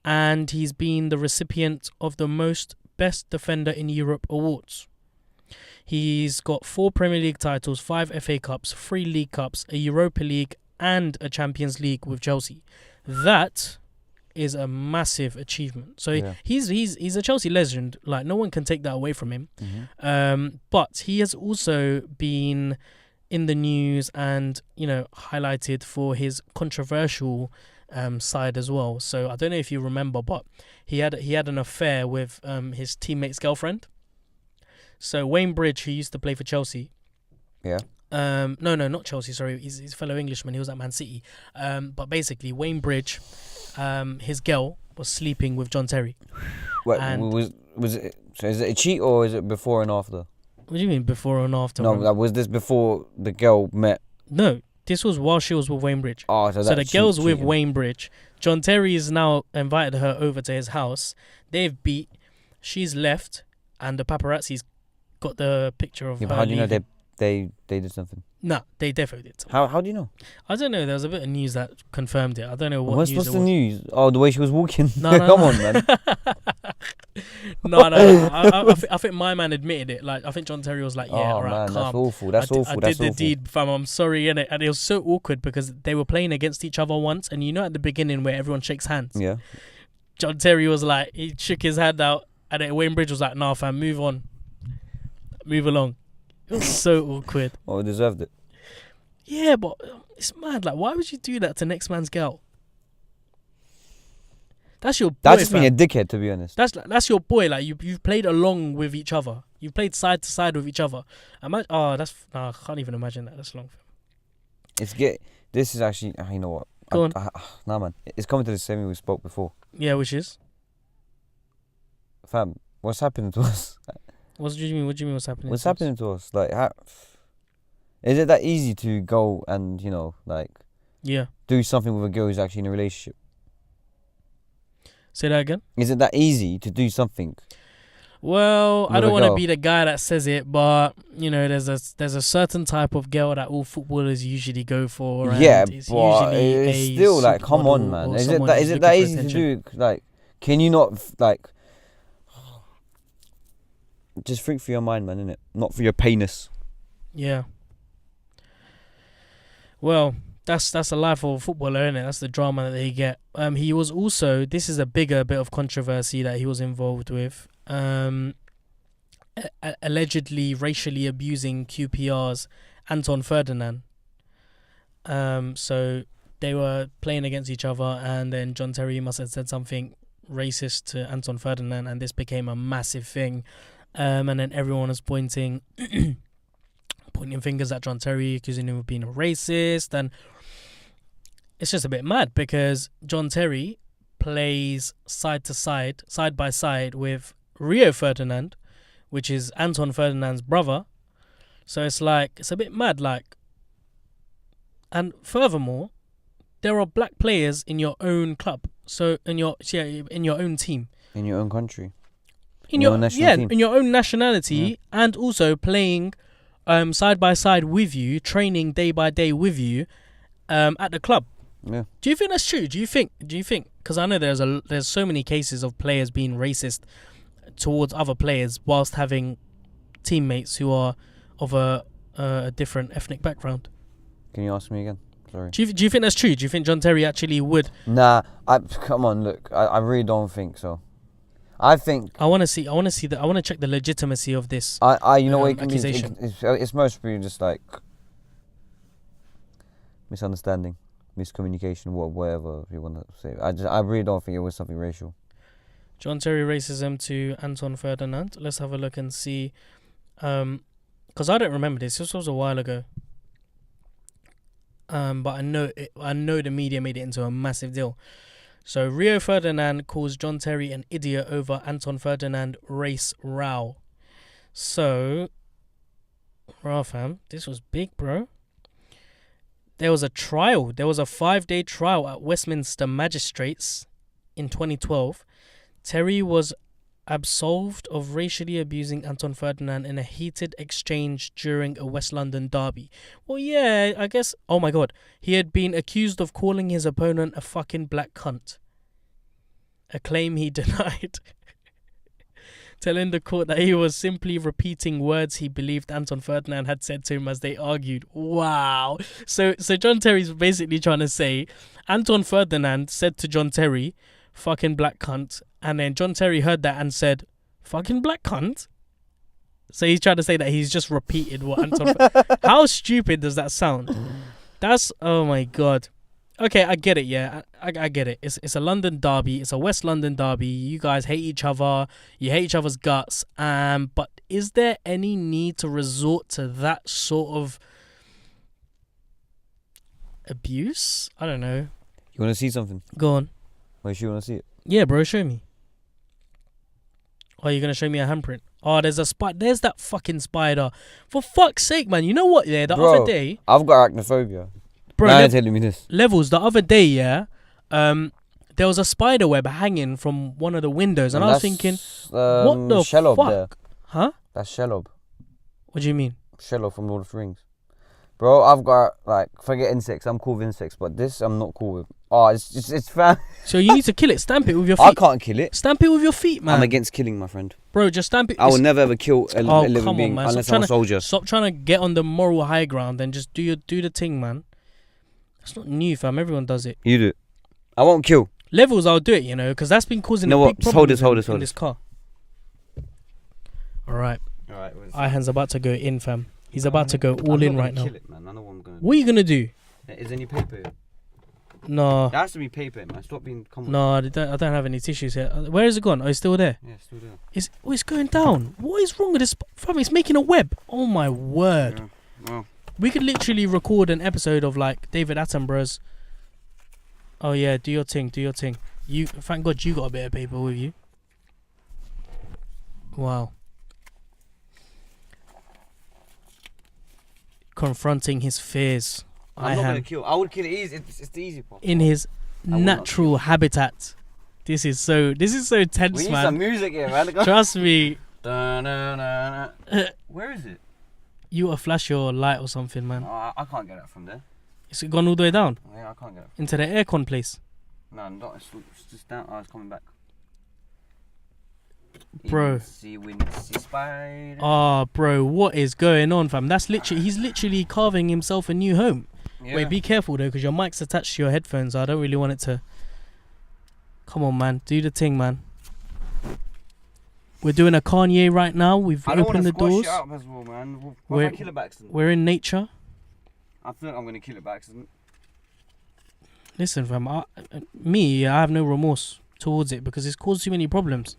and he's been the recipient of the most best defender in Europe awards. He's got 4 Premier League titles, 5 FA Cups, 3 League Cups, a Europa League and a Champions League with Chelsea. That is a massive achievement. So he's a Chelsea legend. Like, no one can take that away from him. But he has also been in the news and, highlighted for his controversial side as well. So I don't know if you remember, but he had an affair with his teammate's girlfriend. So Wayne Bridge, who used to play for Chelsea.
Yeah.
No, not Chelsea. Sorry, he's a fellow Englishman. He was at Man City. But basically, Wayne Bridge, his girl was sleeping with John Terry.
Wait, was it? So is it a cheat or is it before and after?
What do you mean before and after?
No, was this before the girl met?
No, this was while she was with Wayne Bridge.
Oh, so
the girl's with Wayne Bridge. John Terry has now invited her over to his house. They've beat. She's left, and the paparazzi's got the picture of her.
But how do you know
leaving.
they did something?
No, they definitely did something.
How do you know?
I don't know. There was a bit of news that confirmed it. I don't know what
What's
news it
the
was.
news? Oh, the way she was walking.
No,
Come on, man.
No. I think my man admitted it. Like, I think John Terry was like, "Yeah, all right,
man,
calm.
that's awful. That's awful.
I did the deed, fam. I'm sorry, innit?" And it was so awkward because they were playing against each other once, and at the beginning where everyone shakes hands.
Yeah.
John Terry was like, he shook his hand out, and then Wayne Bridge was like, "Nah, fam, move on, move along." It was so awkward.
Oh, we deserved it.
Yeah, but it's mad. Like, why would you do that to next man's girl? That's your boy.
That's just
fam.
being a dickhead, to be honest.
That's your boy. Like you've played along with each other. You've played side to side with each other. I can't even imagine that. That's long.
This is actually. You know what?
Go on.
Nah, man. It's coming to the same way we spoke before.
Yeah, which is.
Fam, what's happening to us?
What do you mean? What do you mean? What's happening?
What's happening to us? Like, is it that easy to go and do something with a girl who's actually in a relationship?
Say that again.
Is it that easy to do something?
Well, I don't want to be the guy that says it, but there's a certain type of girl that all footballers usually go for. And
yeah,
it's
but
usually
it's still like, come on, man. Is it that easy to do? Like, can you not just think for your mind, man, innit? Not for your penis.
Yeah. Well, that's the life of a footballer, isn't it? That's the drama that they get. He was also, this is a bigger bit of controversy that he was involved with. Allegedly racially abusing QPR's Anton Ferdinand. So they were playing against each other, and then John Terry must have said something racist to Anton Ferdinand, and this became a massive thing. And then everyone was pointing fingers at John Terry, accusing him of being a racist, and it's just a bit mad because John Terry plays side by side with Rio Ferdinand, which is Anton Ferdinand's brother. So it's a bit mad, like. And furthermore, there are black players in your own club, so in your own team,
in your own country,
in your
national team.
In your own nationality, and also playing side by side with you, training day by day with you at the club.
Yeah.
Do you think that's true? Do you think? Because I know there's so many cases of players being racist towards other players whilst having teammates who are of a different ethnic background.
Can you ask me again? Sorry.
Do you think that's true? Do you think John Terry actually would?
Nah, come on, look, I really don't think so. I think
I want to check the legitimacy of this.
You know what accusation. It's mostly just like misunderstanding, miscommunication, whatever you want to say. I really don't think it was something racial.
John Terry racism to Anton Ferdinand. Let's have a look and see. Because I don't remember this. This was a while ago. But I know the media made it into a massive deal. So Rio Ferdinand calls John Terry an idiot over Anton Ferdinand race row. So, fam, this was big, bro. There was a trial. There was a 5-day trial at Westminster Magistrates in 2012. Terry was absolved of racially abusing Anton Ferdinand in a heated exchange during a West London derby. Well, yeah, I guess. Oh my God. He had been accused of calling his opponent a fucking black cunt. A claim he denied. Telling the court that he was simply repeating words he believed Anton Ferdinand had said to him as they argued. Wow. So John Terry's basically trying to say Anton Ferdinand said to John Terry, fucking black cunt. And then John Terry heard that and said, fucking black cunt? So he's trying to say that he's just repeated what Anton... How stupid does that sound? That's... Oh my God. Okay, I get it, yeah. I get it. It's a London derby. It's a West London derby. You guys hate each other. You hate each other's guts. But is there any need to resort to that sort of abuse? I don't know.
You want to see something?
Go on.
Wait, you want to see it?
Yeah, bro, show me. Oh, you're going to show me a handprint? Oh, there's that fucking spider. For fuck's sake, man. You know what, yeah? The other day...
I've got arachnophobia.
Bro,
now you're telling me this.
Levels, the other day, yeah, there was a spider web hanging from one of the windows. And I was thinking, what the
Shelob
fuck?
There.
Huh?
That's Shelob.
What do you mean?
Shelob from Lord of the Rings. Bro, I've got, forget insects. I'm cool with insects, but this I'm not cool with. Oh, it's fam.
So you need to kill it. Stamp it with your feet.
I can't kill it.
Stamp it with your feet, man.
I'm against killing, my friend.
Bro, just stamp it.
I will never ever kill a living being unless I'm a soldier.
Stop trying to get on the moral high ground and just do the thing, man. That's not new, fam. Everyone does it.
You do it. I won't kill.
Levels, I'll do it, you know, because that's been causing
You know
a
what?
big
Just
problem
hold this.
in this car. All right. Ihan's about to go in, fam. He's about to go all in right now.
Kill it, man. I know what I'm gonna
What are you going to do?
Is there any paper here?
No.
There has to be paper, man. Stop being common.
No, I don't have any tissues here. Where is it gone? Oh, it's still there.
Yeah, still there.
It's going down. What is wrong with this? Fam, it's making a web. Oh, my word.
Yeah. Well,
We could literally record an episode of like David Attenborough's. Oh yeah, do your thing. You, thank God you got a bit of paper with you. Wow. Confronting his fears.
I'm not gonna kill. I would kill it easy. It's the easy part.
In his natural habitat. This is so tense,
We need
man.
some music here, man.
Trust me.
Where is it?
You gotta flash your light or something, man.
Oh, I can't get that from there.
It's gone all the way down
Yeah, I can't get it.
into the aircon place.
No, not. It's just down. Oh, it's coming back.
Bro.
See spider.
Oh, bro, what is going on, fam? He's literally carving himself a new home.
Yeah.
Wait, be careful though, because your mic's attached to your headphones. I don't really want it to. Come on, man, do the thing, man. We're doing a Kanye right now. We've opened the doors.
I don't want to squash it up as well, man. What if I kill it by accident?
We're in nature.
I feel like I'm gonna kill it by accident.
Listen, fam. I have no remorse towards it because it's caused too many problems.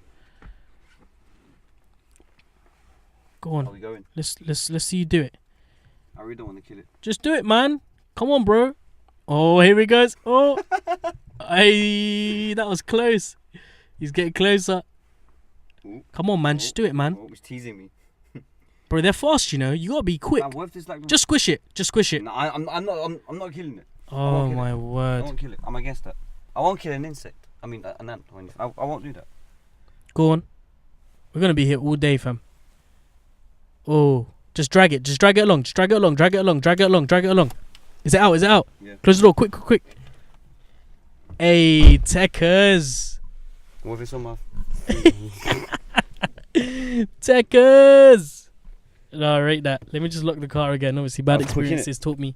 Go on.
Are we going?
Let's see you do it.
I really don't want to kill it.
Just do it, man. Come on, bro. Oh, here he goes. Oh, hey, that was close. He's getting closer.
Ooh.
Come on, man. Just do it, man.
Oh, he's teasing me.
Bro, they're fast, you know. You gotta be quick.
Man, what if this, like,
Just squish it. Just squish it.
No, I'm not killing it.
Oh my
I
word.
won't kill it. I'm against that. I won't kill an insect. I mean, an ant. Or anything. I won't do that.
Go on. We're gonna be here all day, fam. Oh, just drag it. Just drag it along. Just drag it along. Drag it along. Drag it along. Drag it along. Is it out? Is it out?
Yeah.
Close the door. Quick, quick, quick. Hey, techers.
What if it's on my...
Techers. No, I rate that. Let me just lock the car again. Obviously, bad
I'm cooking
experiences taught me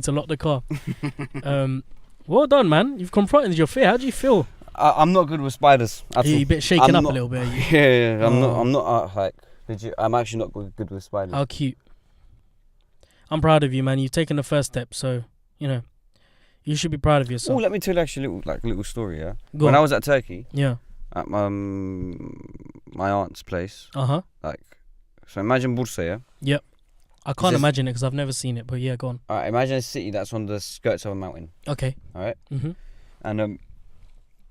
to lock the car. Well done, man. You've confronted your fear. How do you feel?
I'm not good with spiders.
You're a bit shaken up a little bit. Are you?
Yeah. I'm not like legit. I'm actually not good with spiders.
How cute. I'm proud of you, man. You've taken the first step, so you know you should be proud of
Oh,
yourself.
let me tell you actually a little story. Yeah.
Go
when
on.
I was at Turkey,
Yeah.
at my aunt's place,
Uh-huh.
like, so imagine Bursa, yeah.
Yep. I can't
this-
imagine it because I've never seen it, but yeah, go on.
Alright, imagine a city that's on the skirts of a mountain.
Okay.
Alright.
Mhm.
And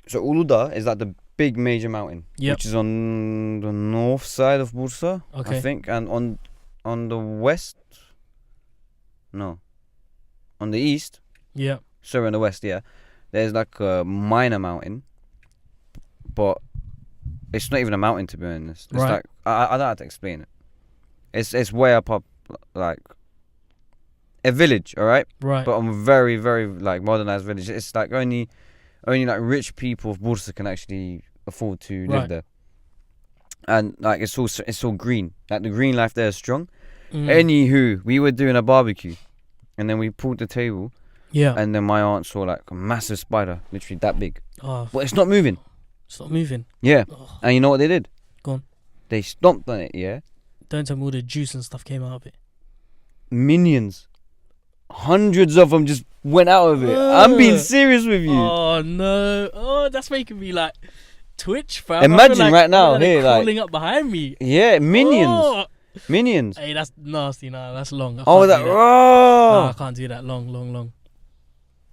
so Uludağ is like the big major mountain,
Yep.
which is on the north side of Bursa,
Okay.
I think, and on the west, no, on the east,
Yeah.
sorry, on the west, yeah, there's like a minor mountain, but it's not even a mountain, to be honest. It's
Right.
like I don't know how to explain it. It's way up, like a village, all right,
Right.
but on a very, very like modernized village. It's like only like rich people of Bursa can actually afford to live
Right.
there. And like it's all green. Like the green life there is strong.
Mm.
Anywho, we were doing a barbecue, and then we pulled the table,
Yeah.
and then my aunt saw like a massive spider, literally that big,
Oh,
but it's not moving.
it's not moving.
Yeah,
Oh,
and you know what they did?
Go on.
They stomped on it. Yeah,
don't tell me all the juice and stuff came out of it.
minions, hundreds of them just went out of it. I'm being serious with you.
Oh no! Oh, that's making me like twitch, fam.
Imagine
I feel like,
right now,
I feel
here,
they're
like-
crawling up behind me.
Yeah, minions,
Oh.
minions.
Hey, that's nasty. Nah, that's long. I
Oh,
can't
that.
do that.
Oh.
No, I can't do that. Long.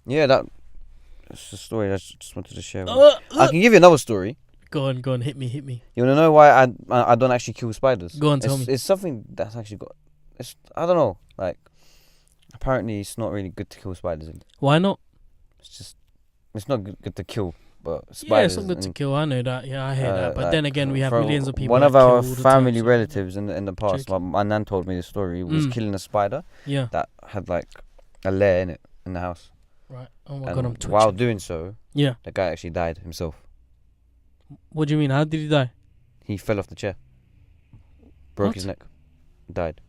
Yeah, that's the story I just wanted to share with you. I can give you another story.
Go on. Hit me.
You wanna know why I don't actually kill spiders?
Go on, tell me.
It's something that's actually got. I don't know. Like, apparently it's not really good to kill spiders.
Why not?
It's not good to kill, but
Yeah,
spiders.
it's not good to
and,
kill. I know that. Yeah, I hear that. But then
like,
again, we have
from
millions of people.
One
that
of our
kill all the
family
time, so-
relatives in the past,
Joking.
my nan told me the story. Was
Mm.
killing a spider
Yeah.
that had like a lair in it in the house.
Right. Oh my
And
god, I'm twitching.
while doing so,
Yeah.
the guy actually died himself.
What do you mean? How did he die?
He fell off the chair, broke
What?
his neck, died.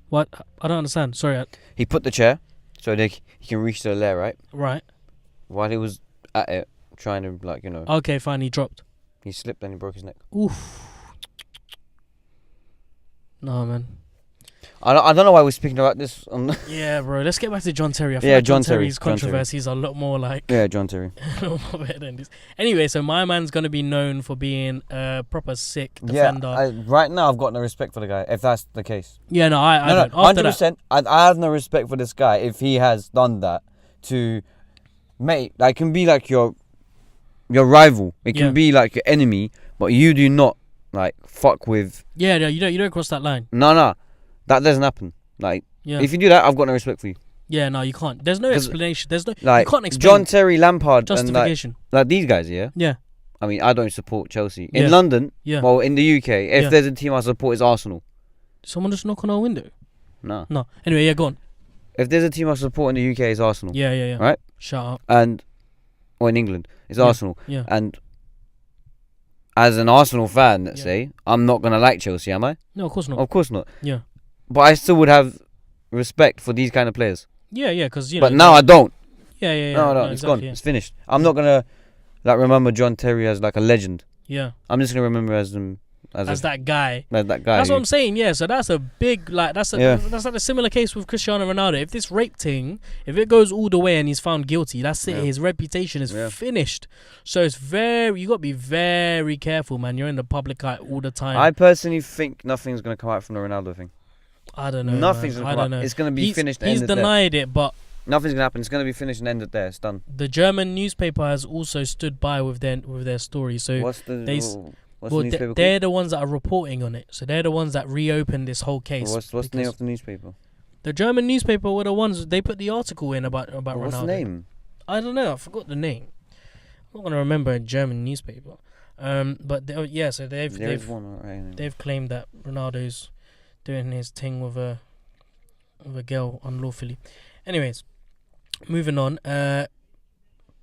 What? I don't understand. Sorry.
He put the chair so that he can reach the lair, right?
Right.
While he was at it, trying to like
Okay, fine. He dropped.
he slipped and he broke his neck.
Oof. No, man.
I don't know why we're speaking about this.
Yeah, bro. Let's get back to John Terry. I feel
Yeah,
like
John
Terry's
Terry.
controversies are a lot more like
Yeah, John Terry.
a lot more better than this. Anyway, so my man's gonna be known for being a proper sick defender.
Yeah, right now I've got no respect for the guy. If that's the case.
Yeah, no, I don't. After
100%. I have no respect for this guy if he has done that to, mate. That can be like your rival. It can be like your enemy, but you do not like fuck with.
Yeah, no, you don't cross that line.
No, that doesn't happen. Like, if you do that, I've got no respect for you.
Yeah, no, you can't. There's no explanation. There's no.
Like,
you can't explain.
John Terry, Lampard,
justification.
And like these guys, yeah.
Yeah.
I mean, I don't support Chelsea in London. Yeah. Well, in the UK, if there's a team I support, it's Arsenal.
Someone just knock on our window.
No.
Anyway, go on.
If there's a team I support in the UK, it's Arsenal.
Yeah.
Right.
Shut up.
Or in England, it's Arsenal.
Yeah.
And as an Arsenal fan, let's say, I'm not gonna like Chelsea, am I?
No, of course not.
Of course not.
Yeah.
But I still would have respect for these kind of players.
Yeah, because
But now I don't.
Yeah.
No, it's
exactly,
gone. Yeah. It's finished. I'm not gonna remember John Terry as like a legend.
Yeah.
I'm just gonna remember as
that guy.
As that guy.
That's what I'm saying. Yeah. So that's a big that's like a similar case with Cristiano Ronaldo. If this rape thing, if it goes all the way and he's found guilty, that's it. His reputation is finished. So it's you got to be very careful, man. You're in the public eye all the time.
I personally think nothing's gonna come out from the Ronaldo thing.
I don't know.
Nothing's gonna come out. It's gonna be finished.
He's denied it, but
nothing's gonna happen. It's gonna be finished and ended there. It's done.
The German newspaper has also stood by with their story. So
what's the newspaper called?
They're the ones that are reporting on it. So they're the ones that reopened this whole case.
What's the name of the newspaper?
The German newspaper were the ones they put the article in about Ronaldo.
What's the name?
I don't know. I forgot the name. I'm not gonna remember a German newspaper. But so they've claimed that Ronaldo's doing his thing with a girl unlawfully. Anyways, moving on.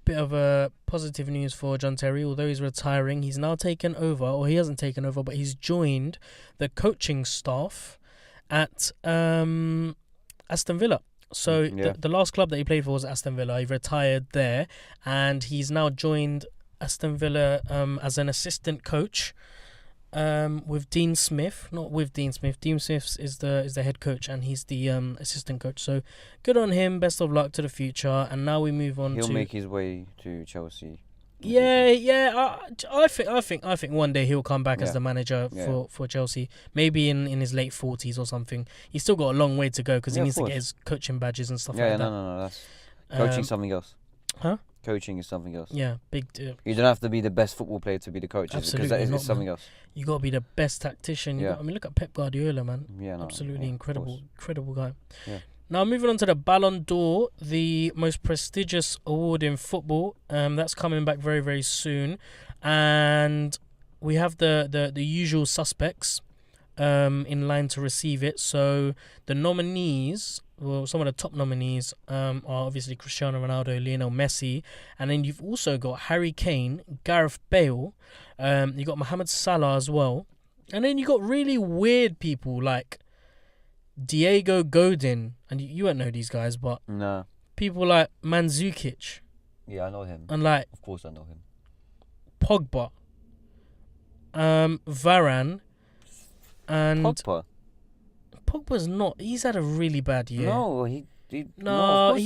Bit of a positive news for John Terry. Although he's retiring, he's now taken over, or he hasn't taken over, but he's joined the coaching staff at Aston Villa. So the last club that he played for was Aston Villa. He retired there, and he's now joined Aston Villa as an assistant coach. With Dean Smith, not with Dean Smith. Dean Smith is the head coach, and he's the assistant coach. So good on him. Best of luck to the future. And now we move on.
He'll make his way to Chelsea.
Yeah. I think one day he'll come back as the manager for Chelsea. Maybe in his late 40s or something. He's still got a long way to go because he needs to get his coaching badges and stuff like that.
No. That's coaching something else.
Huh?
Coaching is something else.
Yeah, big deal.
You don't have to be the best football player to be the coach.
Absolutely
because
not,
it's something else.
You got to be the best tactician. Look at Pep Guardiola, man.
Yeah,
absolutely incredible guy.
Yeah.
Now moving on to the Ballon d'Or, the most prestigious award in football. That's coming back very, very soon, and we have the usual suspects in line to receive it. So the nominees. Well, some of the top nominees are obviously Cristiano Ronaldo, Lionel Messi, and then you've also got Harry Kane, Gareth Bale, you got Mohamed Salah as well, and then you got really weird people like Diego Godin, and you won't know these guys, but people like Mandzukic.
Yeah, I know him.
And like,
of course, I know him.
Pogba, Varane, and Pogba's not. He's had a really bad year.
No, he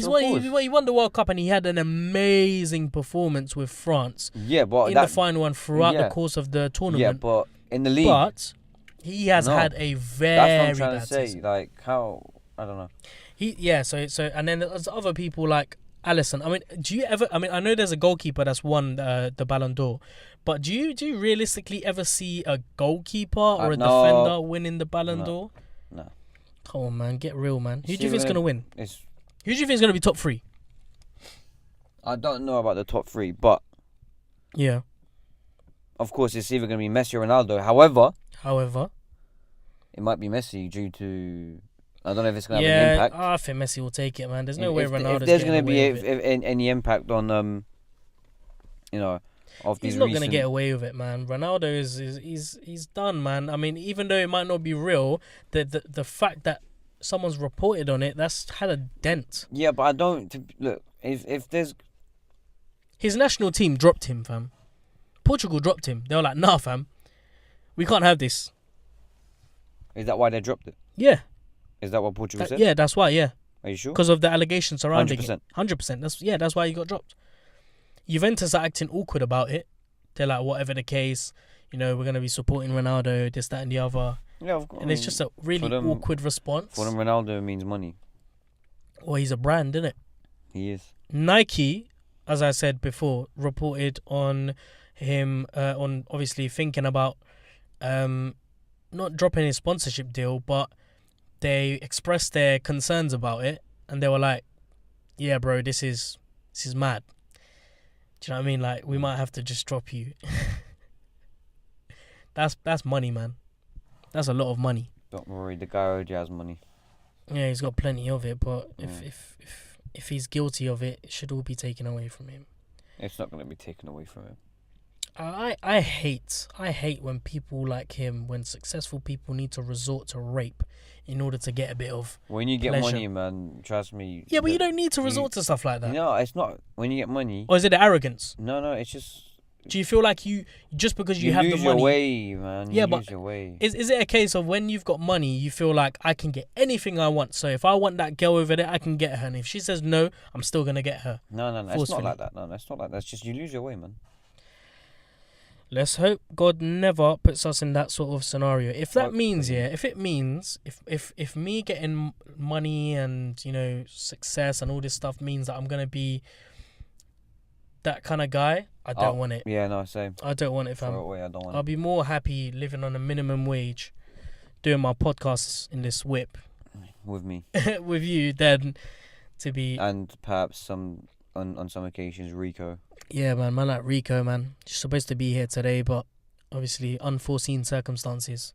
won the World Cup and he had an amazing performance with France.
Yeah, but
in the final and throughout the course of the tournament.
Yeah, but in the league.
But he has had a very
that's what I'm trying to say.
season.
Like how I don't know.
So and then there's other people like Alisson. I mean, do you ever? I mean, I know there's a goalkeeper that's won the Ballon d'Or, but do you realistically ever see a goalkeeper or a defender winning the Ballon d'Or?
No.
Come on, man. Get real, man. Who do you think's going to win? Who
do
you think's going to be top 3?
I don't know about the top 3, but...
Yeah.
Of course, it's either going to be Messi or Ronaldo. However... It might be Messi due to... I don't know if it's going to have an impact.
Yeah, I think Messi will take it, man. There's no way Ronaldo's
if there's going to be any impact on, of these
he's not going to get away with it, man. Ronaldo he's done, man. I mean, even though it might not be real, the fact that someone's reported on it, that's had a dent.
Yeah, but I don't look. If there's
His national team dropped him, fam. Portugal dropped him. They were like, nah, fam. We can't have this.
Is that why they dropped it?
Yeah.
Is that what Portugal said?
Yeah, that's why, yeah.
Are you sure?
Because of the allegations surrounding
100%.
it. 100%. That's why he got dropped. Juventus are acting awkward about it. They're like, whatever the case, we're going to be supporting Ronaldo, this, that, and the other.
Yeah, of course.
And it's just a really awkward response.
For them, Ronaldo means money.
Well, he's a brand, isn't it?
He is.
Nike, as I said before, reported on him, on obviously thinking about not dropping his sponsorship deal, but they expressed their concerns about it, and they were like, yeah, bro, this is mad. Do you know what I mean? Like, we might have to just drop you. That's money, man. That's a lot of money.
Don't worry, the guy already has money.
Yeah, he's got plenty of it, but if he's guilty of it, it should all be taken away from him.
It's not going to be taken away from him.
I hate when people like him, when successful people need to resort to rape in order to get a bit of
When you get
pleasure.
money, man, trust me.
Yeah, but you don't need to resort to stuff like that.
No, it's not. When you get money.
Or is it the arrogance?
No, it's just.
Do you feel like just because you have the money,
lose your way, man.
Yeah,
lose your way.
Is it a case of when you've got money, you feel like I can get anything I want? So if I want that girl over there, I can get her, and if she says no, I'm still gonna get her.
No, it's not like that. No, it's not like that. It's just you lose your way, man.
Let's hope God never puts us in that sort of scenario. If that means, if me getting money and success and all this stuff means that I'm gonna be that kind of guy, I don't want it.
Yeah, no, same.
I don't want it, fam.
Throw it away, I don't want
I'll be more happy living on a minimum wage, doing my podcasts in this whip
with me,
with you, than to be.
And perhaps on some occasions, Rico.
Yeah, man like Rico, man. She's supposed to be here today, but obviously unforeseen circumstances.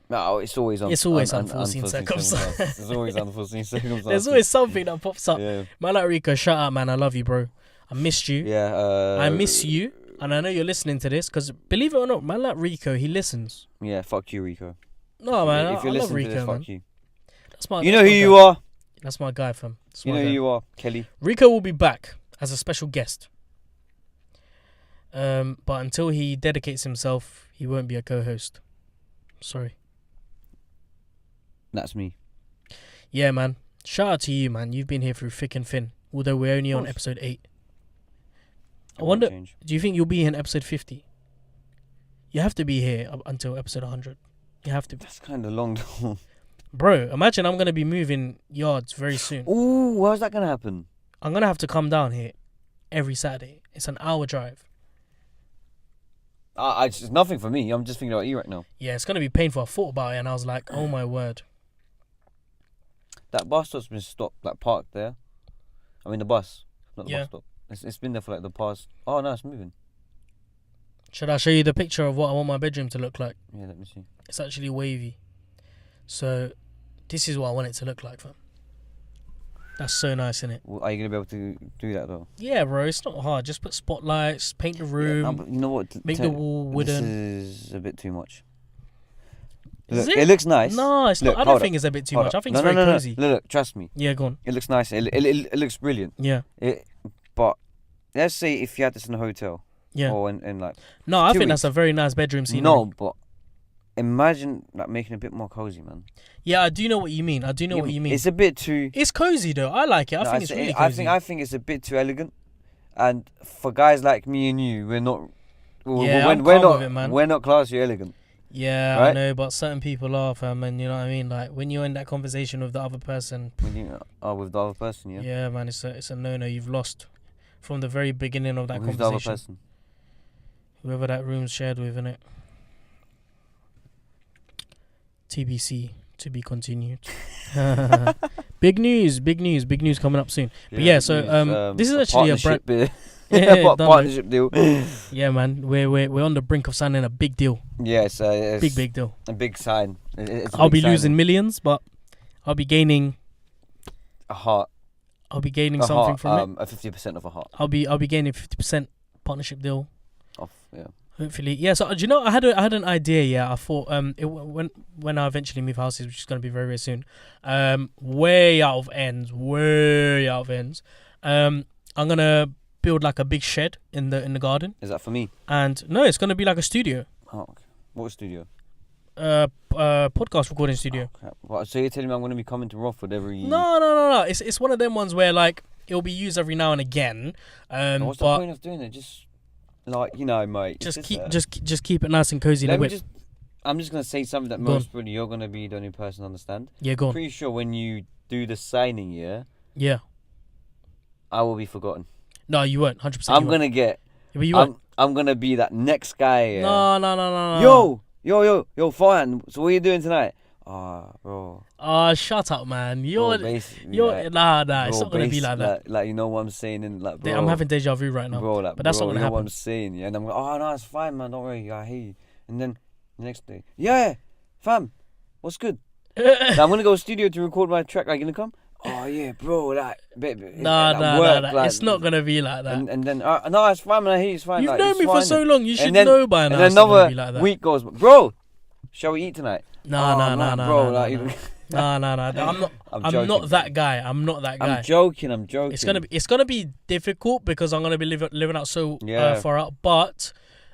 No, it's always
unforeseen circumstances.
There's always unforeseen circumstances.
There's always something that pops up.
Yeah.
Man like Rico, shout out, man. I love you, bro. I missed you.
Yeah.
I miss you, and I know you're listening to this because believe it or not, man like Rico, he listens.
Yeah, fuck you, Rico.
No, man.
If you're
I love
listening
Rico,
to this,
man.
fuck you.
That's my.
You know who you are.
That's my guy, fam.
You know who you are, Kelly.
Rico will be back as a special guest. But until he dedicates himself, he won't be a co-host. Sorry.
That's me.
Yeah, man. Shout out to you, man. You've been here through thick and thin. Although we're only on episode 8. I wonder, do you think you'll be here in episode 50? You have to be here up until episode 100. You have to be.
That's kind of long, though.
Bro, imagine I'm going to be moving yards very soon.
Ooh, how's that going to happen?
I'm going to have to come down here every Saturday. It's an hour drive.
It's nothing for me. I'm just thinking about you right now.
Yeah, it's going to be painful. I thought about it and I was like, oh my word.
That bus stop's been stopped, parked there. I mean, the bus, not the
Yeah.
bus stop. It's been there for the past. Oh no, it's moving.
Should I show you the picture of what I want my bedroom to look like?
Yeah, let me see.
It's actually wavy. So, this is what I want it to look like, fam. That's so nice, innit?
Well, are you gonna be able to do that though?
Yeah, bro. It's not hard. Just put spotlights, paint the room,
Yeah, but you know what?
make the wall wooden.
This is a bit too much.
Is
Look,
it?
it looks nice.
No, it's not. I don't think it's a bit too much. I think it's very cozy.
Look, trust me.
Yeah, go on.
It looks nice. It looks brilliant.
Yeah.
But let's say if you had this in a hotel.
Yeah.
Or in like.
No, I
2
think that's
weeks.
a very nice bedroom scenery.
No, but imagine making it a bit more cozy, man.
Yeah, I do know what you mean. What you mean.
It's a bit too.
It's cozy though. I like it. I think it's really cozy.
I think it's a bit too elegant, and for guys like me and you, we're not.
I'm calm with it, man.
We're not classy or elegant.
Yeah,
right?
I know, but certain people are, fam, and you know what I mean. Like when you're in that conversation with the other person.
When you are with the other person, yeah.
Yeah, man, it's a no-no. You've lost from the very beginning of that
Who's
conversation.
the other person?
Whoever that room's shared with, innit? TBC, to be continued. Big news coming up soon. But yeah, so this is actually a brand.
Partnership deal.
Yeah, man, we're on the brink of signing a big deal.
Yeah, it's
big deal.
A big sign. It's a
I'll
big
be losing
signing.
millions, but I'll be gaining
a heart.
I'll be gaining something from it.
A 50% of a heart.
I'll be gaining 50% partnership deal.
Yeah.
Hopefully, yeah. So do you know, I had an idea. Yeah, I thought when I eventually move houses, which is gonna be very very soon. Way out of ends. I'm gonna build like a big shed in the garden.
Is that for me?
And no, it's gonna be like a studio.
Oh, okay. What studio?
Podcast recording studio.
Oh, crap. What, so you're telling me I'm gonna be coming to Rothford every?
No. It's one of them ones where like it'll be used every now and again.
What's the point of doing it? Just like mate.
Just keep it nice and cozy.
I'm just gonna say something that most probably you're gonna be the only person to understand.
Yeah, go on.
Pretty sure when you do the signing,
yeah,
I will be forgotten.
No, you won't. 100%.
I'm gonna get.
Yeah, but you won't.
I'm gonna be that next guy. Yeah.
No.
Yo, fine. So what are you doing tonight? Bro.
Shut up, man. Nah.
Bro,
It's not gonna be like that.
Like you know what I'm saying, and like, bro,
I'm having deja vu right now.
Bro, like,
but that's not gonna happen.
You know what I'm saying, yeah. And I'm like, oh no, it's fine, man. Don't worry, I hear you. And then the next day, yeah, fam, what's good? Now, I'm gonna go to studio to record my track. Are you gonna come? Oh yeah, bro. Like,
Nah. It's not gonna be like that.
And then, no, it's fine, man. I hear you, it's fine.
You've
like,
known me for so long. You should
then,
know by now.
And then another week goes, bro. Shall we eat tonight?
No,
bro.
No. I'm not that guy. I'm
joking.
It's gonna be difficult because I'm gonna be living out so far out. But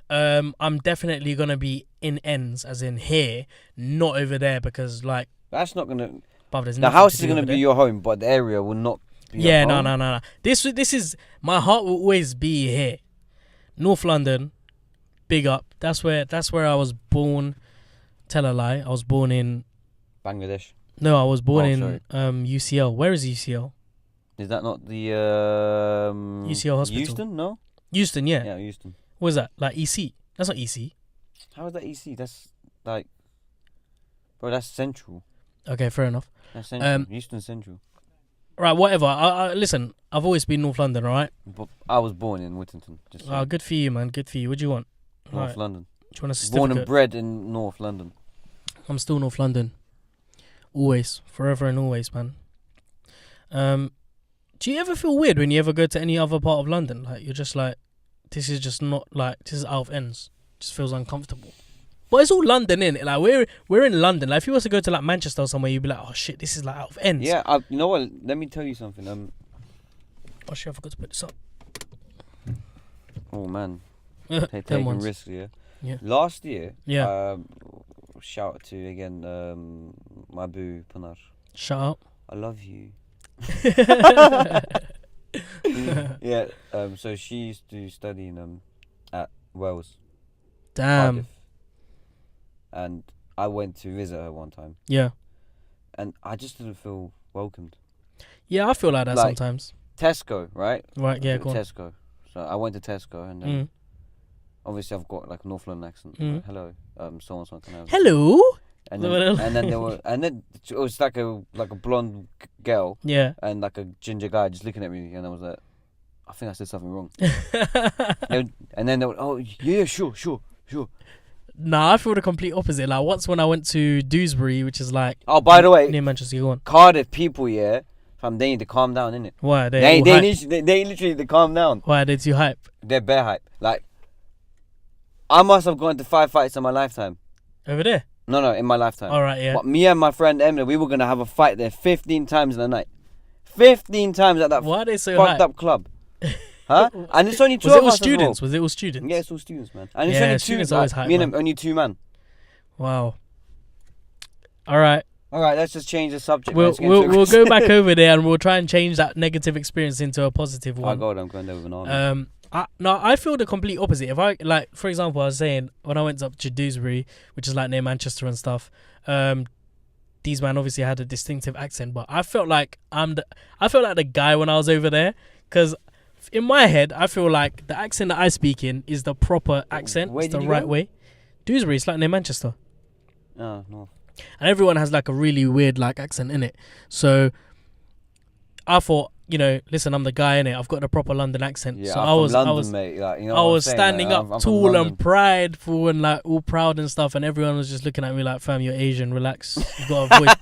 I'm definitely gonna be in ends, as in here, not over there, because like
that's not gonna.
The
house is gonna be your home, but the area will not be your home.
No. This is my heart will always be here, North London. Big up. That's where I was born. Tell a lie. I was born in
Bangladesh.
No, I was born in UCL. Where is UCL?
Is that not the
UCL hospital?
Houston? No.
Houston, yeah.
Yeah, Houston.
What is that? Like EC? That's not EC.
How is that EC? That's like, bro. That's central.
Okay, fair enough.
That's central. Houston Central.
Right, whatever. I listen. I've always been North London, all right.
But I was born in Whittington.
Good for you, man. Good for you. What do you want?
North London.
Do you want a certificate?
Born and bred in North London.
I'm still North London. Always, forever and always, man. Do you ever feel weird when you ever go to any other part of London? Like you're just like, this is just not like this is out of ends. Just feels uncomfortable. But it's all London, innit? Like we're in London. Like if you was to go to like Manchester or somewhere, you'd be like, oh shit, this is like out of ends.
Yeah, you know what? Let me tell you something.
Oh shit, I forgot to put this up.
Oh man, taking risks, yeah. Last year, shout out to again, my boo Panar.
Shout out.
I love you. Yeah. So she used to study in at Wales.
Damn.
Cardiff. And I went to visit her one time.
Yeah.
And I just didn't feel welcomed.
Yeah, I feel like that sometimes.
Tesco, right?
Right. Yeah. Go on.
Tesco. So I went to Tesco and then. Obviously, I've got like a North London accent. Like, hello, so and so.
Hello.
And then it was like a blonde girl.
Yeah.
And like a ginger guy just looking at me, and I was like, I think I said something wrong. And then they were, oh yeah, sure.
Nah, I feel the complete opposite. Like once when I went to Dewsbury, which is like
by the way,
near Manchester, go on.
Cardiff people, they need to calm down, innit?
Why
they literally to calm down.
Why are they too hype?
They're bare hype. Like I must have gone to 5 fights in my lifetime.
Over there?
No, in my lifetime.
All right, yeah.
But me and my friend Emily, we were gonna have a fight there 15 times in a night. 15 times at that
Why are they so
fucked up club. Huh? And it's only 2 of us
students?
Well.
Was it all students?
Yeah, it's all students, man. And it's only
students.
Two,
Always hype,
me and him, only 2 man.
Wow. All right,
let's just change the subject.
We'll go back over there and we'll try and change that negative experience into a positive one.
Oh God, I'm going there with an army.
I feel the complete opposite. If I like, for example, I was saying when I went up to Dewsbury, which is like near Manchester and stuff, these man obviously had a distinctive accent, but I felt like the guy when I was over there, because in my head I feel like the accent that I speak in is the proper accent. It's the right way. Dewsbury, it's like near Manchester.
Oh no.
And everyone has like a really weird like accent in it. So I thought, listen, I'm the guy in it. I've got the proper London accent.
Yeah,
so
I was, mate. Like,
I was standing up tall and prideful and like all proud and stuff, and everyone was just looking at me like, "Fam, you're Asian. Relax. You got a voice,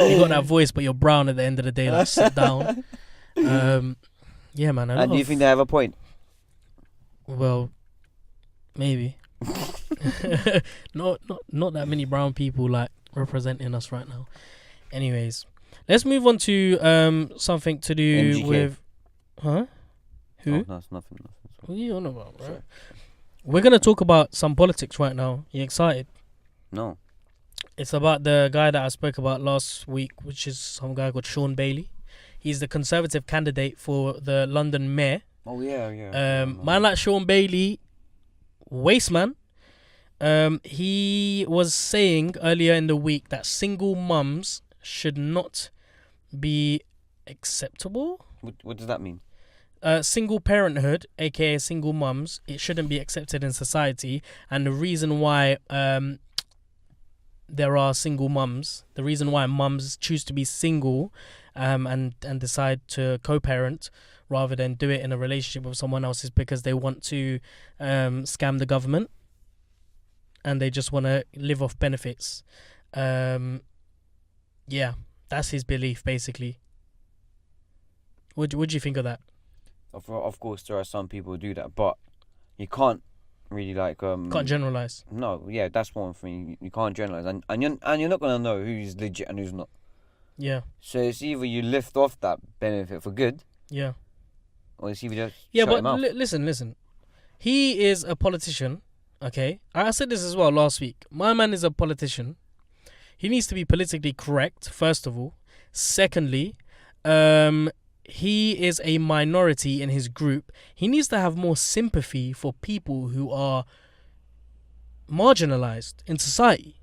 you got that voice, but you're brown at the end of the day. Like, sit down." Yeah, man.
And do you think they have a point?
Well, maybe. not that many brown people like representing us right now. Anyways, let's move on to something to do
MGK.
with Who?
Oh, no, it's nothing.
What are you on about, bro? We're gonna talk about some politics right now. You excited?
No.
It's about the guy that I spoke about last week, which is some guy called Shawn Bailey. He's the Conservative candidate for the London mayor.
Oh, yeah.
Man like Shawn Bailey, waste man. He was saying earlier in the week that single mums should not be acceptable.
What does that mean?
Single parenthood, aka single mums, it shouldn't be accepted in society. And the reason why there are single mums, the reason why mums choose to be single and decide to co-parent rather than do it in a relationship with someone else is because they want to scam the government and they just want to live off benefits. Yeah, that's his belief, basically. What do you think of that?
Of course, there are some people who do that, but you can't really
can't generalize.
No, yeah, that's one thing. You can't generalize, and you're not gonna know who's legit and who's not.
Yeah.
So it's either you lift off that benefit for good.
Yeah.
Or it's either just
yeah,
shut
but
him out.
Listen. He is a politician. Okay, I said this as well last week. My man is a politician. He needs to be politically correct. First of all, secondly, he is a minority in his group. He needs to have more sympathy for people who are marginalized in society.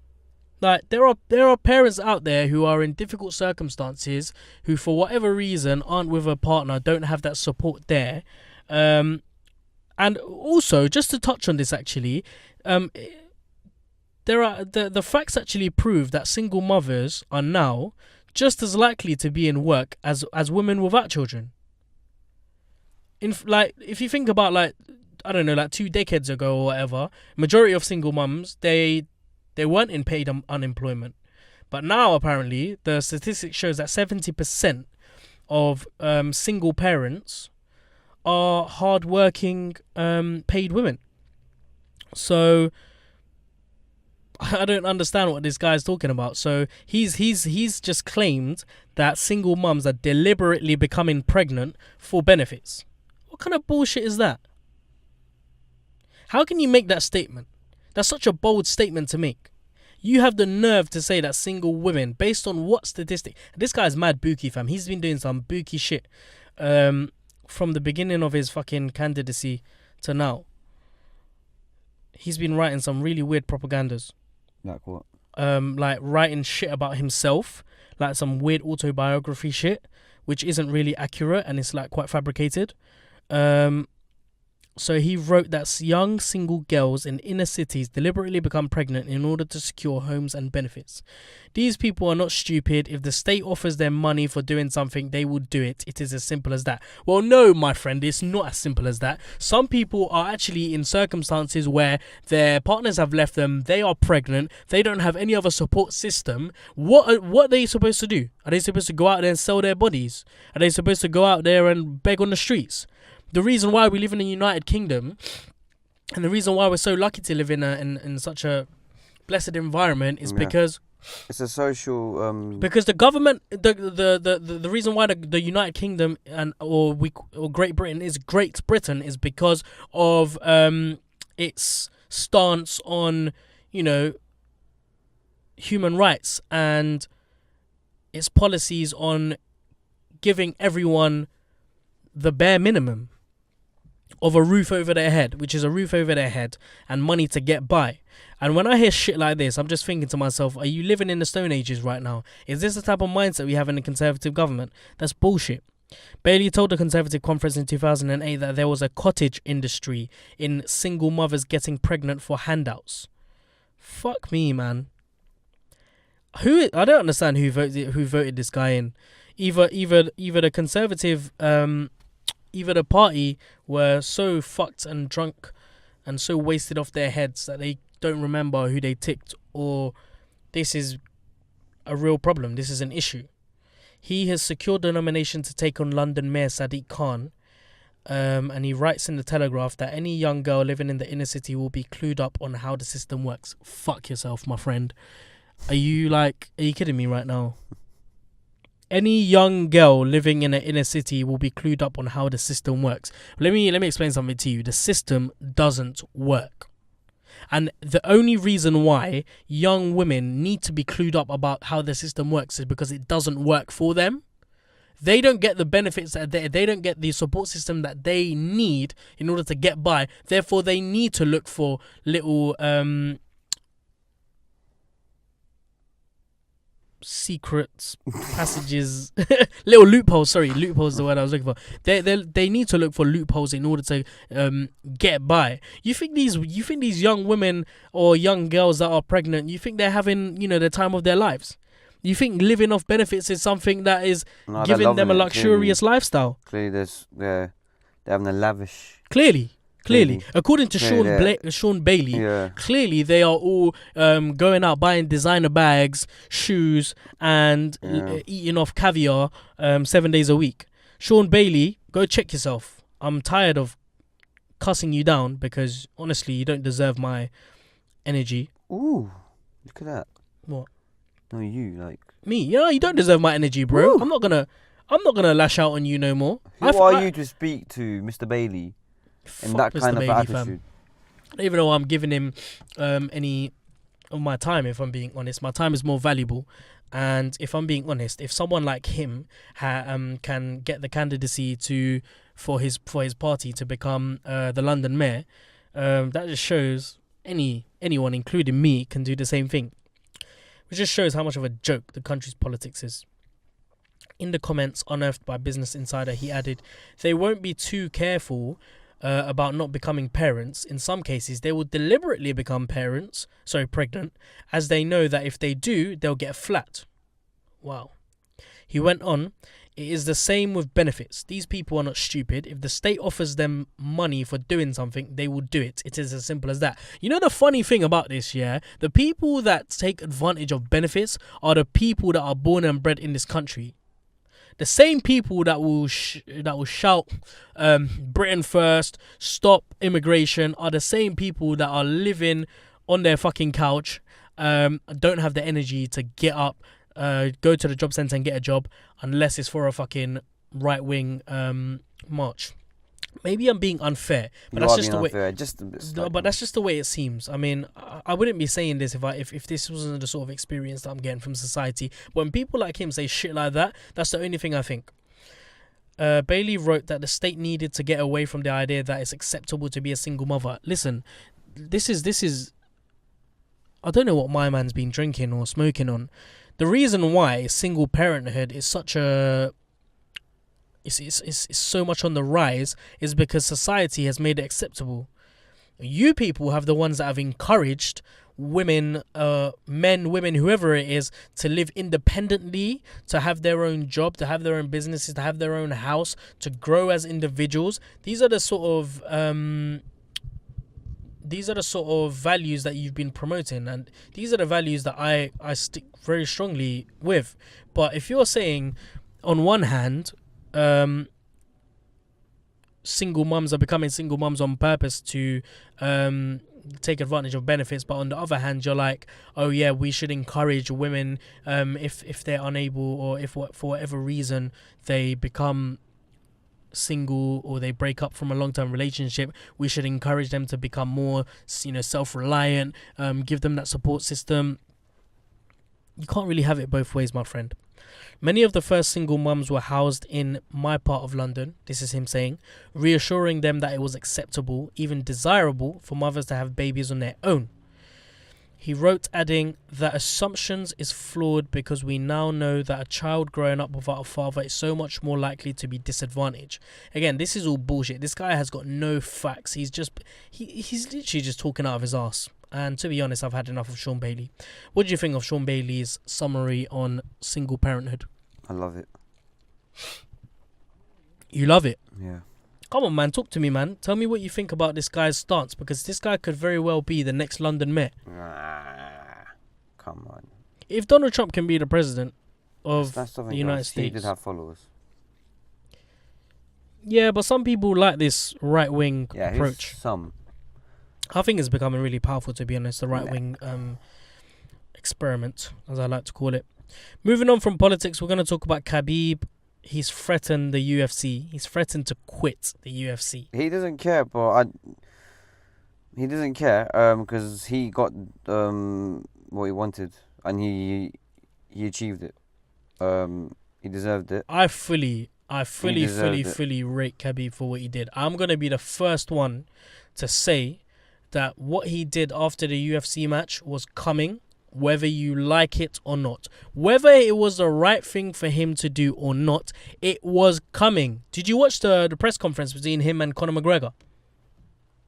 Like there are parents out there who are in difficult circumstances, who for whatever reason aren't with a partner, don't have that support there. And also, just to touch on this actually, there are the facts actually prove that single mothers are now just as likely to be in work as women without children. If you think about I don't know, 2 decades ago or whatever, majority of single mums they weren't in paid unemployment, but now apparently the statistics shows that 70% of single parents are hardworking paid women. So I don't understand what this guy's talking about. So he's just claimed that single mums are deliberately becoming pregnant for benefits. What kind of bullshit is that? How can you make that statement? That's such a bold statement to make. You have the nerve to say that single women, based on what statistic? This guy's mad bookie, fam. He's been doing some bookie shit from the beginning of his fucking candidacy to now. He's been writing some really weird propagandas.
Like what?
Writing shit about himself, like some weird autobiography shit, which isn't really accurate and it's quite fabricated. So he wrote that young single girls in inner cities deliberately become pregnant in order to secure homes and benefits. These people are not stupid. If the state offers them money for doing something, they will do it. It is as simple as that. Well, no, my friend, it's not as simple as that. Some people are actually in circumstances where their partners have left them, they are pregnant, they don't have any other support system. What are they supposed to do? Are they supposed to go out there and sell their bodies? Are they supposed to go out there and beg on the streets? The reason why we live in the United Kingdom, and the reason why we're so lucky to live in such a blessed environment is because
it's a social
because the government, the reason why the United Kingdom or Great Britain is because of its stance on, you know, human rights and its policies on giving everyone the bare minimum of a roof over their head, which is a roof over their head and money to get by. And when I hear shit like this, I'm just thinking to myself, are you living in the Stone Ages right now? Is this the type of mindset we have in the Conservative government? That's bullshit. Bailey told the Conservative conference in 2008 that there was a cottage industry in single mothers getting pregnant for handouts. Fuck me, man. I don't understand who voted this guy in. Either the Conservative either the party were so fucked and drunk and so wasted off their heads that they don't remember who they ticked, or this is a real problem. This is an issue. He has secured the nomination to take on London Mayor Sadiq Khan, and he writes in the Telegraph that any young girl living in the inner city will be clued up on how the system works. Fuck yourself, my friend. Are you kidding me right now? any young girl living in an inner city will be clued up on how the system works. Let me explain something to you. The system doesn't work. And the only reason why young women need to be clued up about how the system works is because it doesn't work for them. They don't get the benefits that they don't get the support system that they need in order to get by. Therefore, they need to look for little secrets, passages, little loopholes. Sorry, loopholes is the word I was looking for. They need to look for loopholes in order to get by. You think these young women or young girls that are pregnant, you think they're having the time of their lives? You think living off benefits is something that is giving them a luxurious lifestyle?
Clearly, they're having a lavish.
Clearly. According to Shawn Bailey, clearly they are all going out buying designer bags, shoes, and eating off caviar 7 days a week. Shawn Bailey, go check yourself. I'm tired of cussing you down because honestly, you don't deserve my energy.
Ooh, look at that.
What?
No, you like
me? Yeah, you don't deserve my energy, bro.
Ooh.
I'm not gonna lash out on you no more.
Who are you to speak to Mr. Bailey in that kind of attitude? Fam.
Even though I'm giving him any of my time, if I'm being honest, my time is more valuable. And if I'm being honest, if someone like him can get the candidacy for his party to become the London mayor, that just shows anyone, including me, can do the same thing. Which just shows how much of a joke the country's politics is. In the comments unearthed by Business Insider, he added, they won't be too careful about not becoming parents. In some cases, they will deliberately become pregnant, as they know that if they do, they'll get flat. Wow. He went on, it is the same with benefits. These people are not stupid. If the state offers them money for doing something, they will do it. It is as simple as that. You know the funny thing about this, yeah? The people that take advantage of benefits are the people that are born and bred in this country. The same people that will shout Britain first, stop immigration, are the same people that are living on their fucking couch, don't have the energy to get up, go to the job centre and get a job unless it's for a fucking right-wing march. Maybe I'm being unfair, but that's just the way. But that's just the way it seems. I mean, I wouldn't be saying this if this wasn't the sort of experience that I'm getting from society. When people like him say shit like that, that's the only thing I think. Bailey wrote that the state needed to get away from the idea that it's acceptable to be a single mother. Listen, this is. I don't know what my man's been drinking or smoking on. The reason why single parenthood is such a it's so much on the rise is because society has made it acceptable. You people have the ones that have encouraged women, men, women, whoever it is, to live independently, to have their own job, to have their own businesses, to have their own house, to grow as individuals. These are the sort of values that you've been promoting, and these are the values that I stick very strongly with. But if you're saying, on one hand, single mums are becoming single mums on purpose to take advantage of benefits, but on the other hand you're like, oh yeah, we should encourage women if they're unable, or if for whatever reason they become single or they break up from a long-term relationship, we should encourage them to become more self-reliant, give them that support system. You can't really have it both ways, my friend. Many of the first single mums were housed in my part of London, this is him saying, reassuring them that it was acceptable, even desirable, for mothers to have babies on their own. He wrote, adding, that assumptions is flawed because we now know that a child growing up without a father is so much more likely to be disadvantaged. Again, this is all bullshit. This guy has got no facts. He's literally just talking out of his ass. And to be honest, I've had enough of Shawn Bailey. What do you think of Shawn Bailey's summary on single parenthood?
I love it.
You love it?
Yeah.
Come on, man. Talk to me, man. Tell me what you think about this guy's stance, because this guy could very well be the next London mayor.
Come on.
If Donald Trump can be the president of the United States...
He did have followers.
Yeah, but some people like this right-wing approach.
Some.
I think it's becoming really powerful, to be honest, the right-wing experiment, as I like to call it. Moving on from politics, we're going to talk about Khabib. He's threatened the UFC. He's threatened to quit the UFC.
He doesn't care, but he doesn't care because he got what he wanted and he achieved it. He deserved it.
I fully rate Khabib for what he did. I'm going to be the first one to say that what he did after the UFC match was coming, whether you like it or not. Whether it was the right thing for him to do or not, it was coming. Did you watch the press conference between him and Conor McGregor?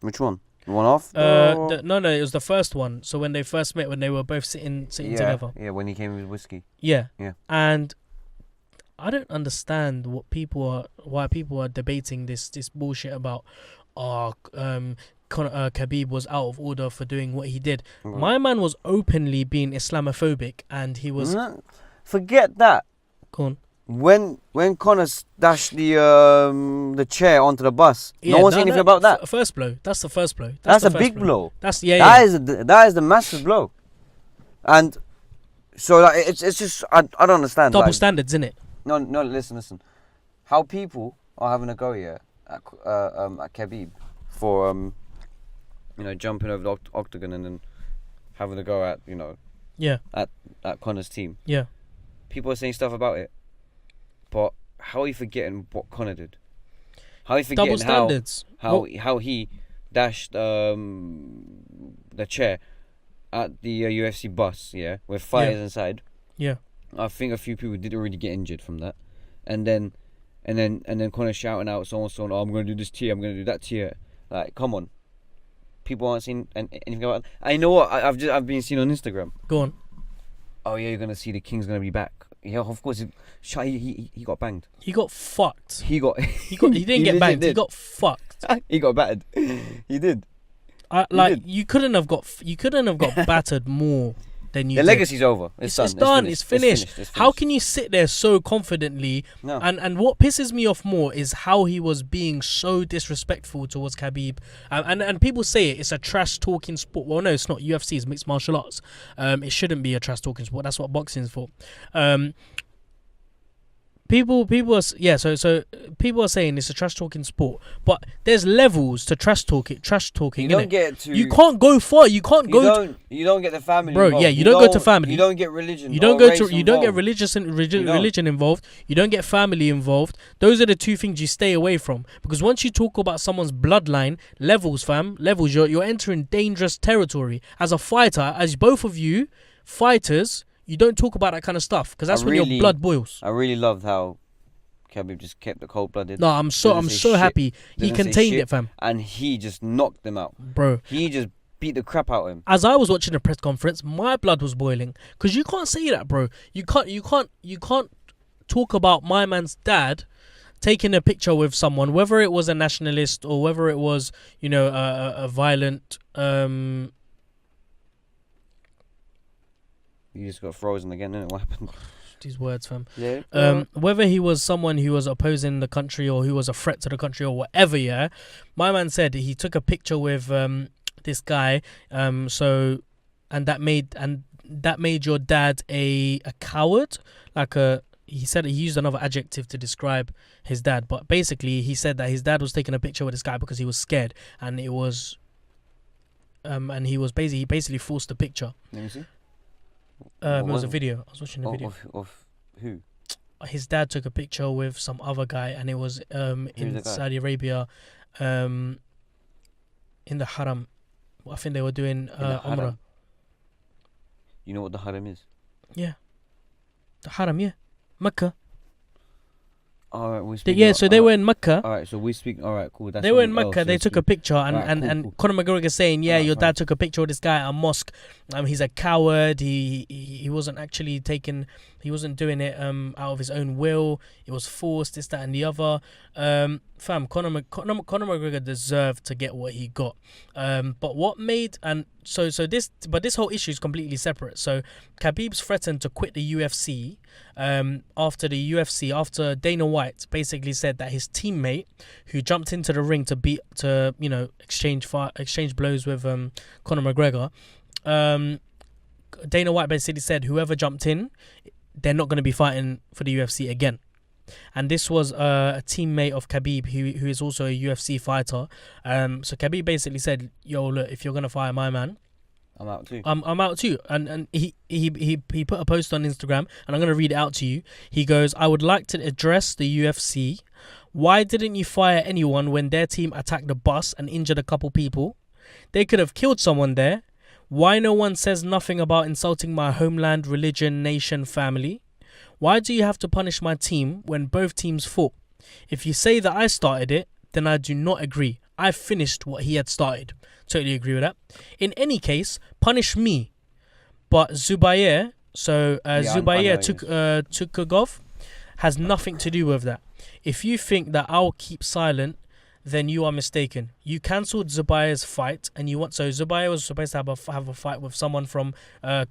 Which one? The one off?
No, it was the first one. So when they first met, when they were both sitting together.
Yeah, when he came with whiskey.
Yeah.
Yeah.
And I don't understand why people are debating this bullshit about Khabib was out of order for doing what he did.
Mm-hmm.
My man was openly being Islamophobic, and he was.
Forget that.
Go on.
When Conor dashed the chair onto the bus, no one said anything about that.
First blow. That's the first blow.
That's a big blow.
That's
That is the massive blow, and so like, it's just I don't understand.
Double standards, innit?
No. Listen. How people are having a go here at Khabib for jumping over the octagon and then having a go at at Conor's team.
Yeah.
People are saying stuff about it, but how are you forgetting what Conor did? How are you forgetting
double standards?
How he dashed the chair at the UFC bus, with fighters inside.
Yeah.
I think a few people did already get injured from that, and then Conor shouting out so and I'm going to do this to you, I'm going to do that to you. Like, come on, people aren't seeing anything about it. I know what I've been seeing on Instagram.
Go on.
Oh yeah, you're gonna see the King's gonna be back. Yeah, of course. He got banged.
He got fucked.
He
didn't get banged. He got fucked.
He got battered. He did.
You couldn't have got battered more than you.
The
did.
legacy's over. It's done.
It's finished. How can you sit there so confidently?
No.
And what pisses me off more is how he was being so disrespectful towards Khabib. And people say it's a trash talking sport. Well, no, it's not. UFC is mixed martial arts. It shouldn't be a trash talking sport. That's what boxing is for. People are so people are saying it's a trash talking sport, but there's levels to trash talking.
You don't get to.
You can't go far. You can't go.
You don't get the family.
Bro,
involved.
yeah, you don't go to family.
You don't get religion.
You don't get religion involved. You don't get family involved. Those are the two things you stay away from, because once you talk about someone's bloodline, levels, you're entering dangerous territory. As a fighter, as both of you fighters, you don't talk about that kind of stuff, because that's when your blood boils.
I really loved how Khabib just kept the cold-blooded.
No, I'm so happy he contained it, fam.
And he just knocked them out,
bro.
He just beat the crap out of him.
As I was watching the press conference, my blood was boiling, because you can't say that, bro. You can't talk about my man's dad taking a picture with someone, whether it was a nationalist or whether it was a violent.
You just got frozen again, didn't it? What happened?
These words, fam.
Yeah.
Whether he was someone who was opposing the country or who was a threat to the country or whatever, my man said he took a picture with this guy. And that made your dad a coward. He said he used another adjective to describe his dad, but basically he said that his dad was taking a picture with this guy because he was scared, and it was he basically forced the picture.
Let me see.
It was a video. I was watching a video.
Of who?
His dad took a picture with some other guy, and it was in Saudi Arabia, in the Haram. I think they were doing Umrah.
You know what the Haram is?
Yeah. The Haram, yeah. Mecca.
Alright,
so they were in Mecca.
Alright, so we speak. Alright, cool.
They were in Mecca. They took a picture, and
cool.
Conor McGregor saying, your dad took a picture with this guy at a mosque. He's a coward. He wasn't actually taking. He wasn't doing it out of his own will. It was forced. This, that, and the other. Fam, Conor McGregor deserved to get what he got. But what made this whole issue is completely separate. So Khabib's threatened to quit the UFC after Dana White basically said that his teammate who jumped into the ring to exchange blows with Conor McGregor, Dana White basically said whoever jumped in, they're not going to be fighting for the UFC again. And this was a teammate of Khabib who is also a UFC fighter. So Khabib basically said, yo, look, if you're going to fight my man,
I'm out too.
I'm out too. And he put a post on Instagram, and I'm going to read it out to you. He goes, I would like to address the UFC. Why didn't you fire anyone when their team attacked the bus and injured a couple people? They could have killed someone there. Why no one says nothing about insulting my homeland, religion, nation, family? Why do you have to punish my team when both teams fought? If you say that I started it, then I do not agree. I finished what he had started. Totally agree with that. In any case, punish me. But Zubair, Zubair Tukagov has nothing to do with that. If you think that I'll keep silent, then you are mistaken. You cancelled Zubair's fight, and Zubair was supposed to have a fight with someone from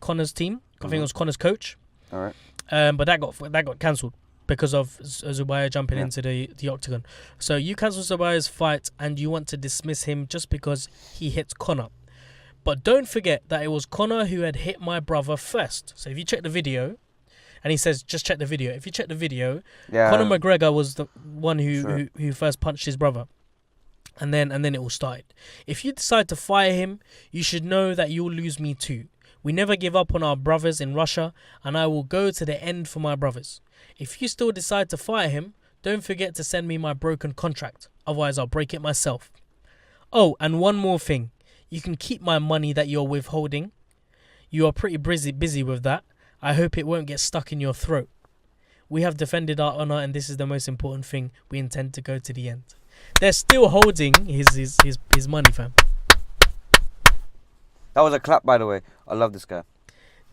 Connor's team. I think it was Connor's coach.
All right.
But that got cancelled because of Zubair jumping into the octagon. So you cancel Zubair's fight and you want to dismiss him just because he hit Connor. But don't forget that it was Connor who had hit my brother first. So if you check the video, and he says just check the video. If you check the video, Conor McGregor was the one who first punched his brother. And then it all started. If you decide to fire him, you should know that you'll lose me too. We never give up on our brothers in Russia, and I will go to the end for my brothers. If you still decide to fire him, don't forget to send me my broken contract. Otherwise, I'll break it myself. Oh, and one more thing. You can keep my money that you're withholding. You are pretty busy with that. I hope it won't get stuck in your throat. We have defended our honor, and this is the most important thing. We intend to go to the end. They're still holding his money, fam.
That was a clap, by the way. I love this guy.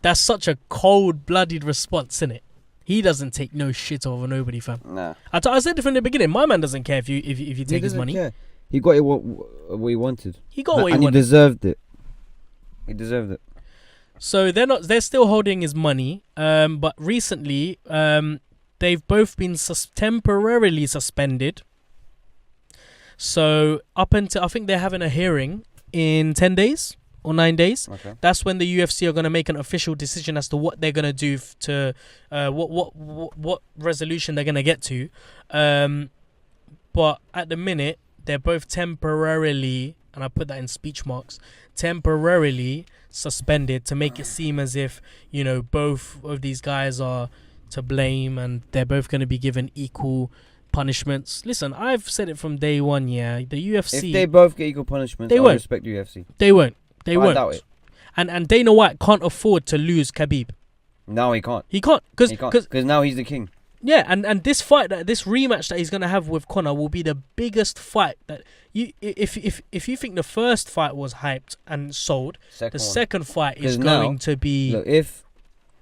That's such a cold-blooded response, isn't it? He doesn't take no shit over nobody, fam.
Nah.
I said it from the beginning. My man doesn't care if you take his money.
Care. He got it what he wanted.
He got what he
wanted. And he deserved it. He deserved it.
So they're still holding his money. But recently, they've both been temporarily suspended. So up until I think they're having a hearing in 10 days. Or 9 days.
Okay.
That's when the UFC are going to make an official decision as to what they're going to do to what resolution they're going to get to. But at the minute, they're both temporarily, and I put that in speech marks, temporarily suspended to make it seem as if, you know, both of these guys are to blame and they're both going to be given equal punishments. Listen, I've said it from day one, the UFC...
If they both get equal punishments, I respect the UFC.
They won't. They won't.
I doubt it.
And Dana White can't afford to lose Khabib.
No, he can't.
He can't because
now he's the king.
Yeah, and this rematch that he's gonna have with Conor will be the biggest fight that you. If you think the first fight was hyped and sold, second fight is going to be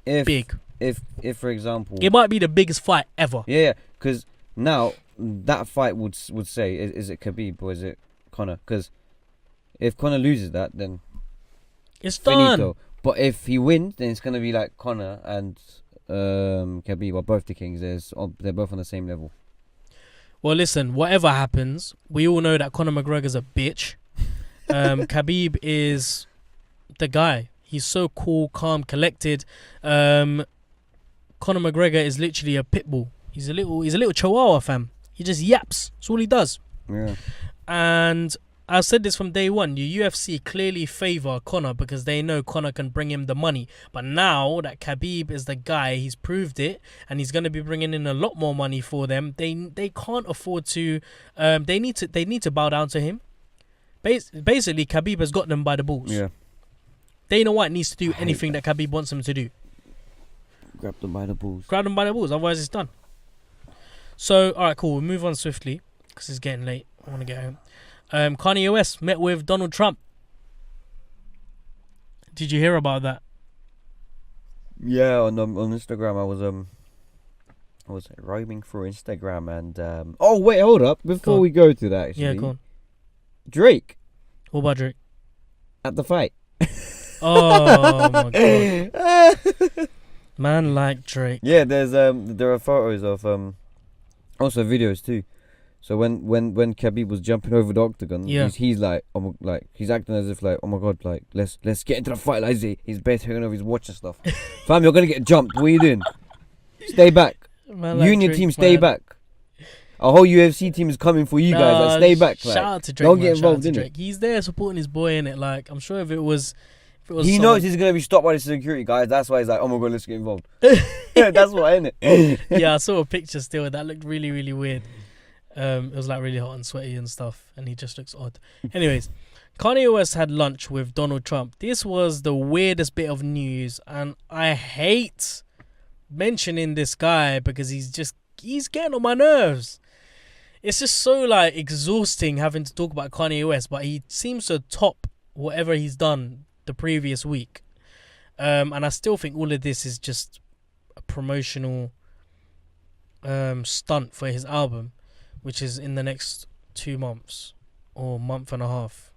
big.
If for example,
it might be the biggest fight ever.
Yeah, because now that fight would say is it Khabib or is it Conor? Because if Conor loses that, then
it's done.
Finito. But if he wins, then it's gonna be like Conor and Khabib are both the kings. They're both on the same level.
Well, listen, whatever happens, we all know that Conor McGregor's a bitch. Khabib is the guy. He's so cool, calm, collected. Conor McGregor is literally a pit bull. He's a little chihuahua, fam. He just yaps. That's all he does.
Yeah.
And I said this from day one. The UFC clearly favour Conor because they know Conor can bring him the money. But now that Khabib is the guy, he's proved it, and he's going to be bringing in a lot more money for them. They can't afford to. They need to bow down to him. Basically, Khabib has got them by the balls.
Yeah.
Dana White needs to do anything that Khabib wants him to do.
Grab them by the balls.
Otherwise it's done. So, all right, cool. We'll move on swiftly because it's getting late. I want to get home. Kanye West met with Donald Trump. Did you hear about that?
Yeah, on Instagram, I was roaming through Instagram and oh wait, hold up! Before we go to that, actually,
yeah, go on.
Drake.
What about Drake?
At the fight.
Oh my god, man, like Drake.
Yeah, there are photos of also videos too. So when Khabib was jumping over the octagon, he's like, he's acting as if like, oh my god, like let's get into the fight. Like he's bare taking over his watch and stuff. Fam, you're gonna get jumped. What are you doing? Stay back.
Man,
You and your
Drake,
team, stay
man.
back. A whole UFC team is coming for you guys. Like, stay back.
Shout
Like,
out to Drake.
don't
man,
get
shout out
involved
to
in
Drake.
it.
He's there supporting his boy in it. Like, I'm sure if it was
He
someone-
knows he's gonna be stopped by the security guys. That's why he's like, oh my god, let's get involved. That's why, isn't it?
Yeah, I saw a picture still that looked really, really weird. It was like really hot and sweaty and stuff, and he just looks odd. Anyways, Kanye West had lunch with Donald Trump. This was the weirdest bit of news, and I hate mentioning this guy because he's getting on my nerves. It's just so like exhausting having to talk about Kanye West, but he seems to top whatever he's done the previous week. And I still think all of this is just a promotional stunt for his album, which is in the next 2 months or month and a half.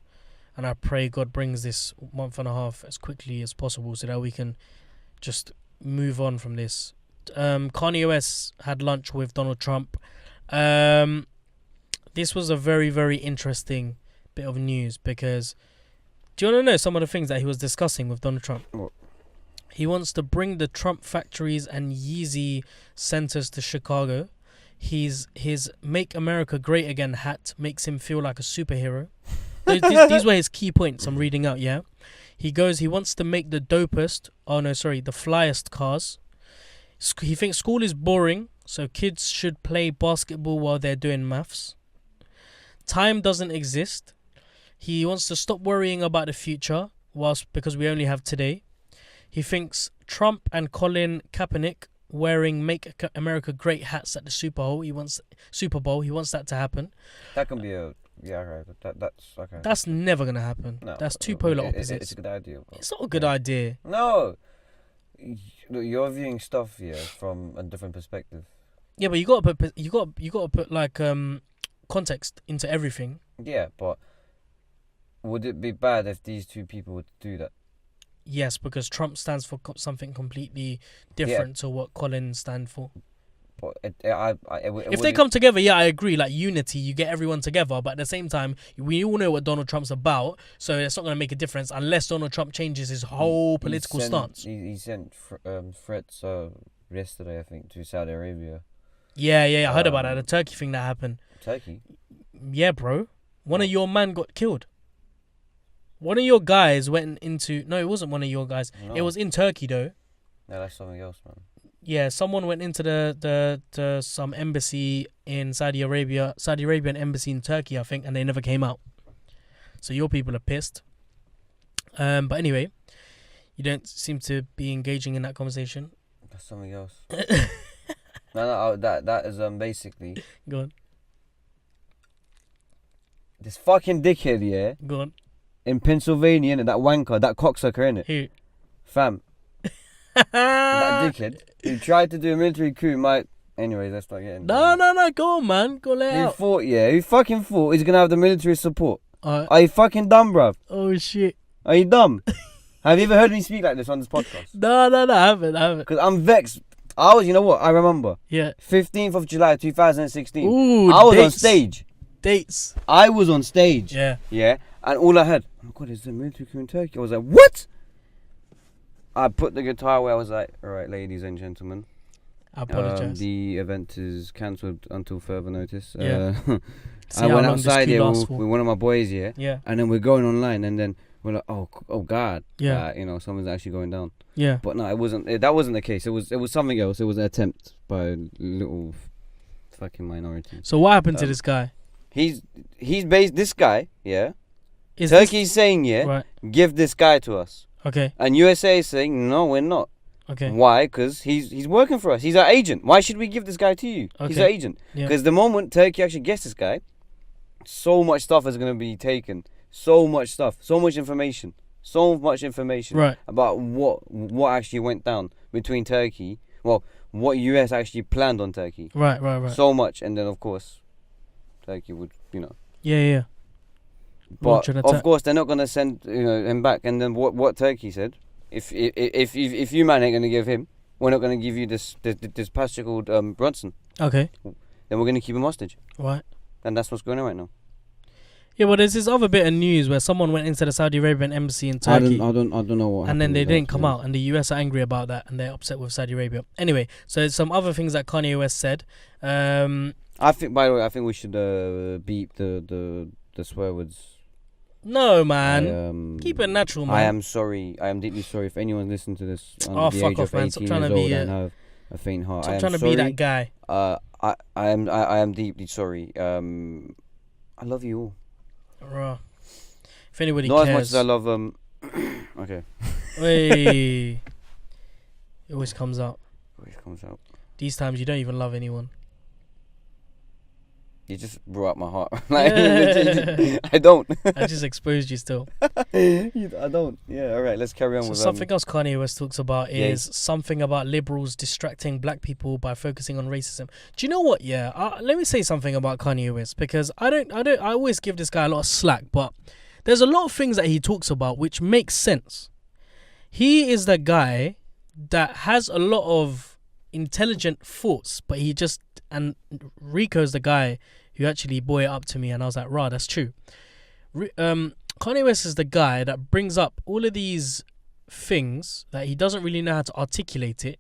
And I pray God brings this month and a half as quickly as possible so that we can just move on from this. Kanye West had lunch with Donald Trump. This was a very, very interesting bit of news because do you want to know some of the things that he was discussing with Donald Trump?
What?
He wants to bring the Trump factories and Yeezy centers to Chicago. His Make America Great Again hat makes him feel like a superhero. These were his key points I'm reading out, yeah? He wants to make the the flyest cars. He thinks school is boring, so kids should play basketball while they're doing maths. Time doesn't exist. He wants to stop worrying about the future because we only have today. He thinks Trump and Colin Kaepernick wearing Make America Great hats at the Super Bowl. He wants that to happen.
That can be right. That's okay.
That's never gonna happen.
No,
that's two polar opposites.
It's a good idea. Bro.
It's not a good idea.
No, you're viewing stuff here from a different perspective.
Yeah, but you gotta put like context into everything.
Yeah, but would it be bad if these two people would do that?
Yes, because Trump stands for something completely different to what Colin stands for.
But
if they come together, yeah, I agree. Like unity, you get everyone together. But at the same time, we all know what Donald Trump's about, so it's not going to make a difference unless Donald Trump changes his whole political stance.
He sent threats yesterday, I think, to Saudi Arabia.
Yeah, I heard about that. The Turkey thing that happened.
Turkey?
Yeah, bro. One of your men got killed. One of your guys went into... No, it wasn't one of your guys. No. It was in Turkey, though.
No, that's something else, man.
Yeah, someone went into the some embassy in Saudi Arabian embassy in Turkey, I think, and they never came out. So your people are pissed. But anyway, you don't seem to be engaging in that conversation.
That's something else. No, that is basically...
Go on.
This fucking dickhead, yeah?
Go on.
In Pennsylvania, innit? That wanker, that cocksucker, innit?
Who?
Fam. That dickhead. He tried to do a military coup, Anyways, let's not get into
No, go on, man. Go let out.
He fucking thought he's gonna have the military support. Are you fucking dumb, bruv?
Oh, shit.
Are you dumb? Have you ever heard me speak like this on this podcast?
No, I haven't.
Because I'm vexed. You know what? I remember.
Yeah.
15th of July, 2016.
Ooh,
I was on stage.
Dates.
I was on stage.
Yeah.
Yeah. And all I heard, oh my God, is the military coup in Turkey? I was like, what? I put the guitar away. I was like, all right, ladies and gentlemen.
I apologize.
The event is cancelled until further notice.
Yeah.
I went outside here with one of my boys here.
Yeah.
And then we're going online, and then we're like, oh God.
Yeah.
Something's actually going down.
Yeah.
But no, it wasn't. That wasn't the case. It was something else. It was an attempt by a little fucking minority.
So what happened to this guy?
He's based. This guy, yeah.
Is
Turkey's saying, yeah,
right.
Give this guy to us.
Okay.
And USA is saying, no, we're not.
Okay.
Why? Because he's working for us. He's our agent. Why should we give this guy to you?
Okay.
He's our agent. Because the moment Turkey actually gets this guy, so much stuff is going to be taken. So much stuff. So much information.
Right.
About what actually went down between Turkey. Well, what US actually planned on Turkey.
Right.
So much. And then, of course, Turkey would,
Yeah.
But of course they're not gonna send him back. And then what Turkey said, if you man ain't gonna give him, we're not gonna give you this pastor called Bronson.
Okay.
Then we're gonna keep him hostage.
Right.
And that's what's going on right now.
Yeah, well, there's this other bit of news where someone went into the Saudi Arabian embassy in Turkey.
I don't know what.
And then they didn't come out, and the US are angry about that, and they're upset with Saudi Arabia. Anyway, so some other things that Kanye West said.
I think, by the way, we should beep the swear words.
No, man. Keep it natural, man.
I am sorry. I am deeply sorry if anyone listened to this under the
fuck
age
off,
of 18
man. Stop trying
years
to be
old and have a faint heart.
Stop
I am
trying to
sorry.
be that guy.
I am deeply sorry. I love you all.
Bruh. If anybody
Not
cares.
as much as I love okay.
Hey. It always comes out.
Always comes out.
These times you don't even love anyone.
You just brought up my heart. I don't.
I just exposed you still.
I don't. Yeah, alright, let's carry on with
something else Kanye West talks about is something about liberals distracting black people by focusing on racism. Do you know what? Yeah, let me say something about Kanye West, because I always give this guy a lot of slack, but there's a lot of things that he talks about which makes sense. He is the guy that has a lot of intelligent thoughts, but and Rico's the guy who actually brought it up to me, and I was like, rah, that's true. Kanye West is the guy that brings up all of these things that he doesn't really know how to articulate it.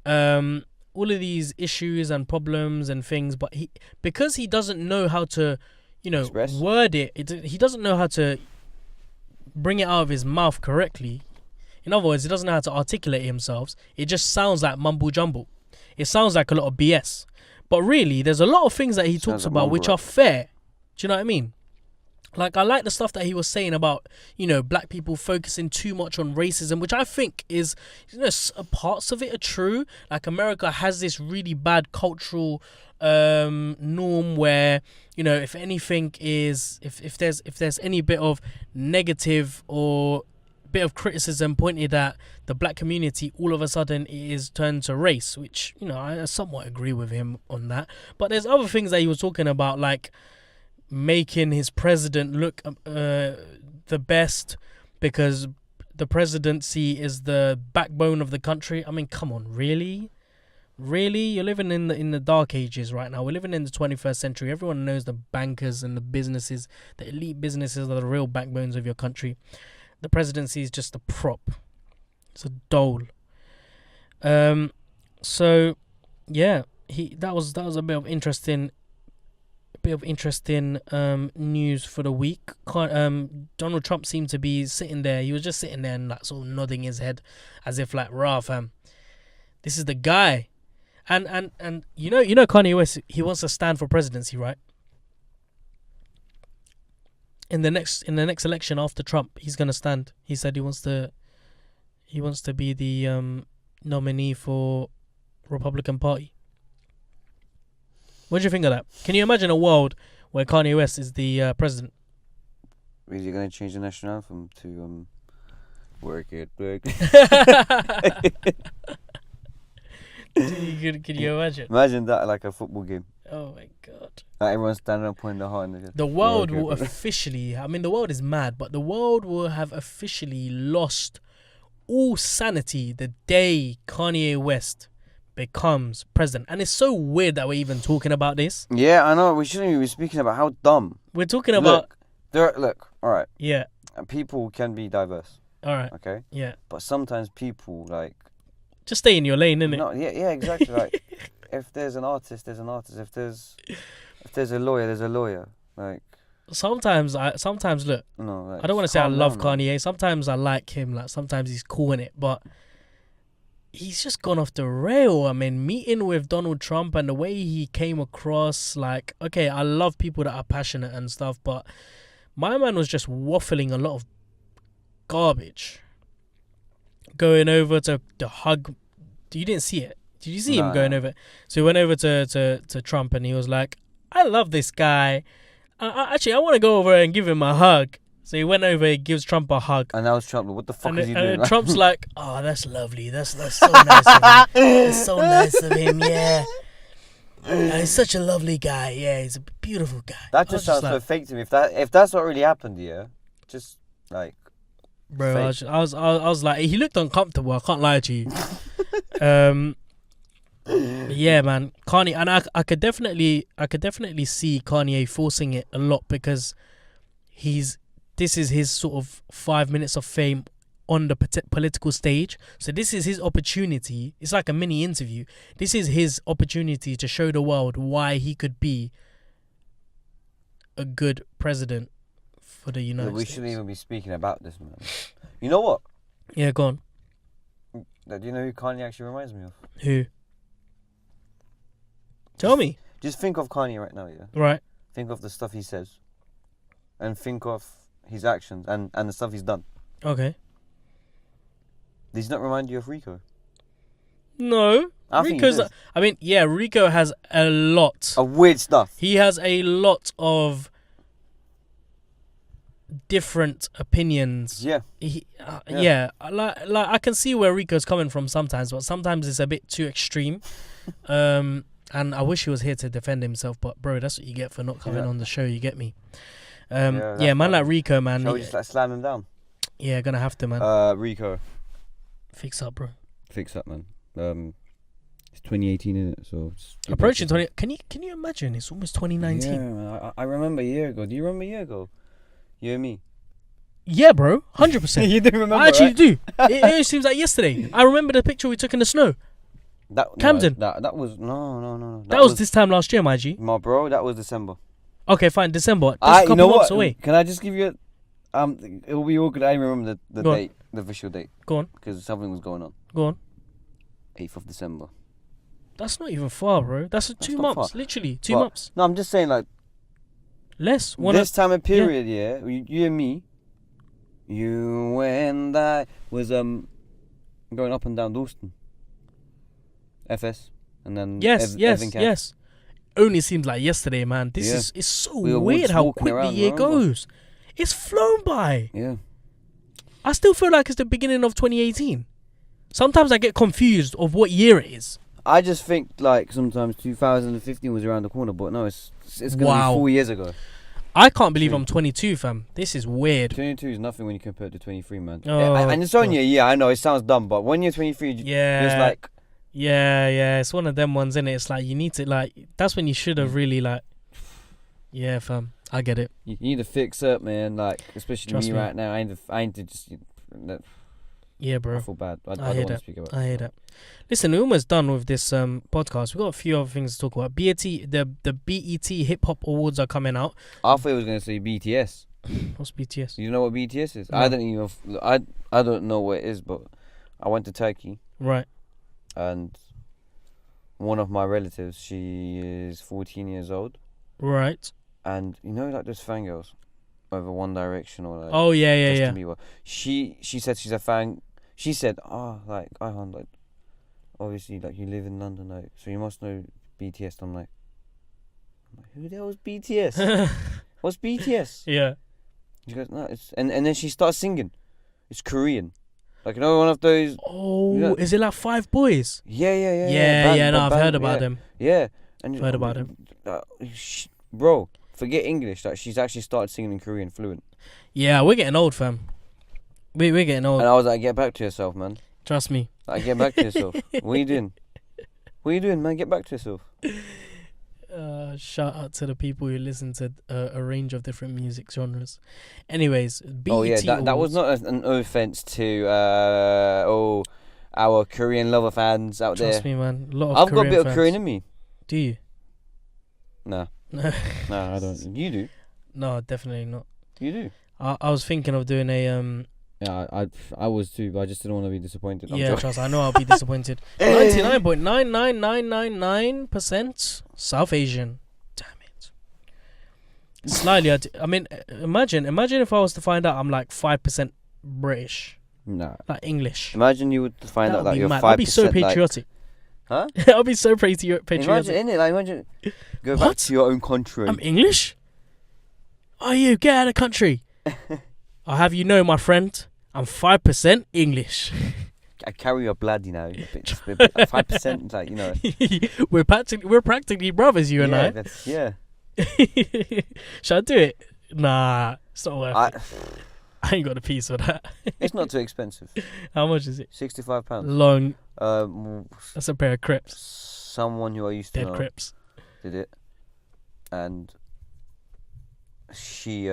All of these issues and problems and things, but because he doesn't know how to, express, word it, he doesn't know how to bring it out of his mouth correctly. In other words, he doesn't know how to articulate himself. It just sounds like mumble jumble. It sounds like a lot of BS. But really, there's a lot of things that he talks about which are fair. Do you know what I mean? Like, I like the stuff that he was saying about, black people focusing too much on racism, which I think is, parts of it are true. Like, America has this really bad cultural norm where, if anything is, if there's any bit of negative or bit of criticism pointed at the black community, all of a sudden it is turned to race, which I somewhat agree with him on that. But there's other things that he was talking about, like making his president look the best because the presidency is the backbone of the country. I mean, come on, really? You're living in the dark ages right now. We're living in the 21st century. Everyone knows the bankers and the businesses, the elite businesses are the real backbones of your country. The presidency is just a prop. It's a dole. So yeah, that was a bit of interesting news for the week. Donald Trump seemed to be sitting there. He was just sitting there and like sort of nodding his head as if like, rah, fam, this is the guy. And Kanye West, he wants to stand for presidency, right? In the next election after Trump, he's gonna stand. He said he wants to be the nominee for Republican Party. What do you think of that? Can you imagine a world where Kanye West is the president?
Is he gonna change the national anthem to work it?
Can you imagine?
Imagine that like a football game.
Oh my god.
Like everyone's standing up pointing their heart.
The world will officially, the world is mad, but the world will have officially lost all sanity the day Kanye West becomes president. And it's so weird that we're even talking about this.
Yeah, I know. We shouldn't even be speaking about how dumb.
We're talking about...
Look, all right.
Yeah.
People can be diverse.
All right.
Okay?
Yeah.
But sometimes people, like...
Just stay in your lane, innit?
No, yeah, exactly. Like, if there's an artist, there's an artist. If there's a lawyer, there's a lawyer. Like...
Sometimes look,
no, like,
I don't want to say I love Kanye. Sometimes I like him. Like, sometimes he's cool in it. But he's just gone off the rail. I mean, meeting with Donald Trump and the way he came across, like, okay, I love people that are passionate and stuff, but my man was just waffling a lot of garbage. Going over to hug. You didn't see it. Did you see him going over? So he went over to Trump and he was like, I love this guy. Actually, I want to go over and give him a hug. So he went over, he gives Trump a hug.
And that was Trump. What the fuck is he doing?
And Trump's like, oh, that's lovely. That's so nice of him. It's so nice of him, yeah. He's such a lovely guy. Yeah, he's a beautiful guy.
That just sounds so fake to me. If that's what really happened, yeah, just like...
Bro, I was like, he looked uncomfortable. I can't lie to you. Yeah, man, Kanye, and I could definitely see Kanye forcing it a lot because this is his sort of 5 minutes of fame on the political stage. So this is his opportunity. It's like a mini interview. This is his opportunity to show the world why he could be a good president for the United States.
We shouldn't even be speaking about this, man. You know what?
Yeah, go on.
Do you know who Kanye actually reminds me of?
Who? Tell me.
Just think of Kanye right now, yeah?
Right.
Think of the stuff he says. And think of his actions and the stuff he's done.
Okay.
Does he not remind you of Rico?
No. Rico has a lot
of weird stuff.
He has a lot of different opinions.
Yeah.
Yeah. Like I can see where Rico's coming from sometimes, but sometimes it's a bit too extreme. And I wish he was here to defend himself, but bro, that's what you get for not coming on the show. You get me? Man, like Rico, man.
Shall we just slam him down?
Yeah, gonna have to, man.
Rico.
Fix up, bro.
Fix up, man. It's 2018, isn't it? So
approaching 20. Can you imagine? It's almost 2019.
Yeah, man. I remember a year ago. Do you remember a year ago? You and me.
Yeah, bro. 100%.
You do remember?
I actually do. It seems like yesterday. I remember the picture we took in the snow. Camden.
That was no.
That was this time last year, my G.
My bro, that was December.
Okay, fine. December. That's a couple months away.
Can I just give you it will be awkward. I remember the date, the official date.
Go on.
Because something was going on.
Go on.
8th of December.
That's not even far, bro. That's 2 months. Literally, 2 months.
No, I'm just saying, like,
less.
This time of period, you and me, you and I was going up and down Dalston. FS. And then
yes. Only seems like yesterday, man. This is so weird how quick the year goes. It's flown by.
Yeah.
I still feel like it's the beginning of 2018. Sometimes I get confused of what year it is.
I just think like sometimes 2015 was around the corner, but no, it's gonna be 4 years ago.
I can't believe I'm 22, fam. This is weird.
22 is nothing when you compare it to 23, man. And it's only a year. I know it sounds dumb, but when you're 23, it's like.
Yeah, it's one of them ones, innit? It's like you need to that's when you should have really yeah, fam. I get it.
You need to fix up, man. Like, especially me right now. I need to just.
Yeah, bro.
I feel bad. I don't want to speak about it.
I hear that. Listen, we're almost done with this podcast. We've got a few other things to talk about. The BET Hip Hop Awards are coming out.
I thought I was going to say BTS.
What's BTS?
You know what BTS is?
No.
I don't know what it is, but I went to Turkey.
Right.
And one of my relatives, she is 14 years old.
Right.
And you know, like those fangirls over One Direction or like.
Oh yeah.
Justin Bieber. She said she's a fan. She said, like obviously, like you live in London, like so you must know BTS. I'm like, who the hell is BTS? What's BTS?
Yeah.
She goes, no, it's and then she starts singing. It's Korean. Like, you know, one of those.
Oh, is it like 5 boys?
Yeah.
I've heard about them.
Yeah, and
heard about them.
Bro, forget English. Like, she's actually started singing in Korean fluent.
Yeah, we're getting old, fam. We're getting old.
And I was like, get back to yourself, man.
Trust me.
Like, get back to yourself. What are you doing? What are you doing, man? Get back to yourself.
Shout out to the people who listen to a range of different music genres. Anyways, BET
that was not an offense to our Korean lover fans out there.
Trust me, man.
I've got a bit of Korean in me.
Do you?
No. No, I don't. You do?
No, definitely not.
You do?
I was thinking of doing a
Yeah, I was too, but I just didn't want to be disappointed.
Trust. I know I'll be disappointed. 99.99999% South Asian. Damn it. Slightly. I mean, imagine if I was to find out I'm like 5% British.
Nah.
Like English.
Imagine you would find out that you're 5%.
I'd be so patriotic.
Huh?
I'll be so patriotic.
Imagine, innit? Like, imagine. Go back to your own country.
I'm English? Are you? Get out of the country. I'll have you know, my friend, I'm 5% English.
I carry your blood, you know. 5%, like, you know.
we're practically brothers, you and I.
Yeah.
Should I do it? Nah, it's not worth it. I ain't got a piece of that.
It's not too expensive.
How much is it?
£65.
Long.
That's
a pair of Crips.
Someone who I used to know.
Dead Crips.
Did it. And she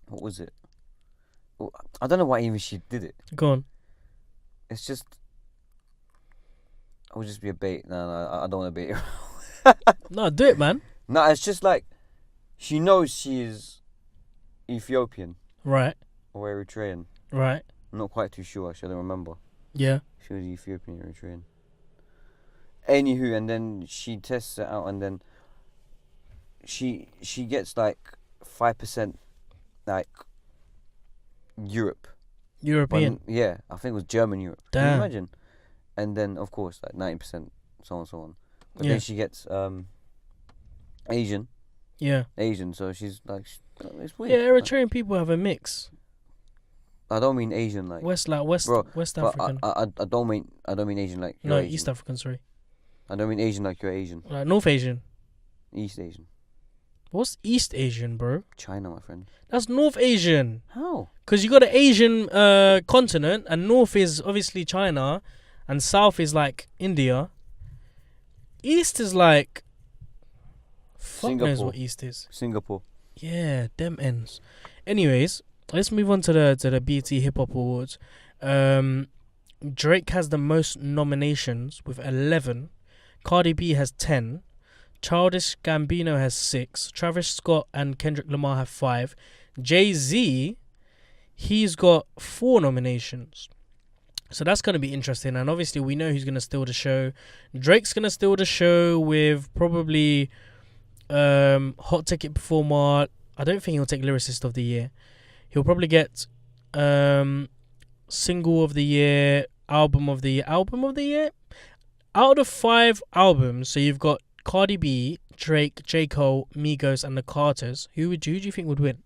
what was it? Well, I don't know why even she did it.
Go on.
It's just, it would just be a bait. No, I don't want to bait her.
No, do it, man.
No, it's just like, she knows she is Ethiopian.
Right.
Or Eritrean.
Right.
I'm not quite too sure, actually. I don't remember.
Yeah.
She was Ethiopian, Eritrean. Anywho, and then she tests it out, and then she gets like 5% like
European.
Yeah, I think it was German Europe.
Damn.
Can you imagine? And then of course like 90%, so on. But then she gets Asian.
Yeah.
Asian, so she's like, it's weird.
Yeah, Eritrean people have a mix.
I don't mean Asian like
West African.
I don't mean Asian like you're Asian.
East African. Sorry.
I don't mean Asian like you're Asian.
North Asian.
East Asian.
What's East Asian, bro?
China, my friend.
That's North Asian.
How?
Because you got an Asian continent, and North is obviously China, and South is like India. East is like, fuck knows what East is.
Singapore.
Yeah, them ends. Anyways, let's move on to the BET Hip Hop Awards. Drake has the most nominations with 11. Cardi B has 10. Childish Gambino has 6. Travis Scott and Kendrick Lamar have 5. Jay-Z, he's got 4 nominations. So that's going to be interesting. And obviously we know who's going to steal the show. Drake's going to steal the show with probably Hot Ticket Performer. I don't think he'll take Lyricist of the Year. He'll probably get Single of the Year, Album of the Year. Album of the Year? Out of 5 albums, so you've got Cardi B, Drake, J. Cole, Migos, and the Carters. Who do you think would win?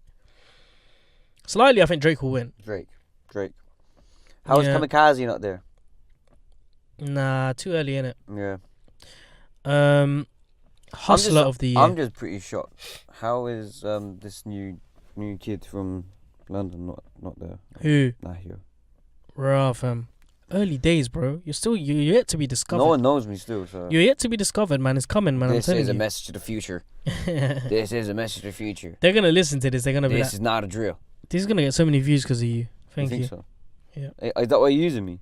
Slightly, I think Drake will win.
Drake. How is Kamikaze not there?
Nah, too early, innit?
Yeah.
Hustler of the Year.
I'm just pretty shocked. How is this new kid from London not there?
Who?
Nahio.
Raw, fam. Early days, bro. You're yet to be discovered.
No one knows me still, so.
You're yet to be discovered, man. It's coming, man.
This
I'm telling
is
you.
a message to the future. This is a message to the future.
They're gonna listen to this. They're gonna be like,
this is not a drill.
This is gonna get so many views because of you. Thank you.
Think so?
Yeah.
Is that why you're using me?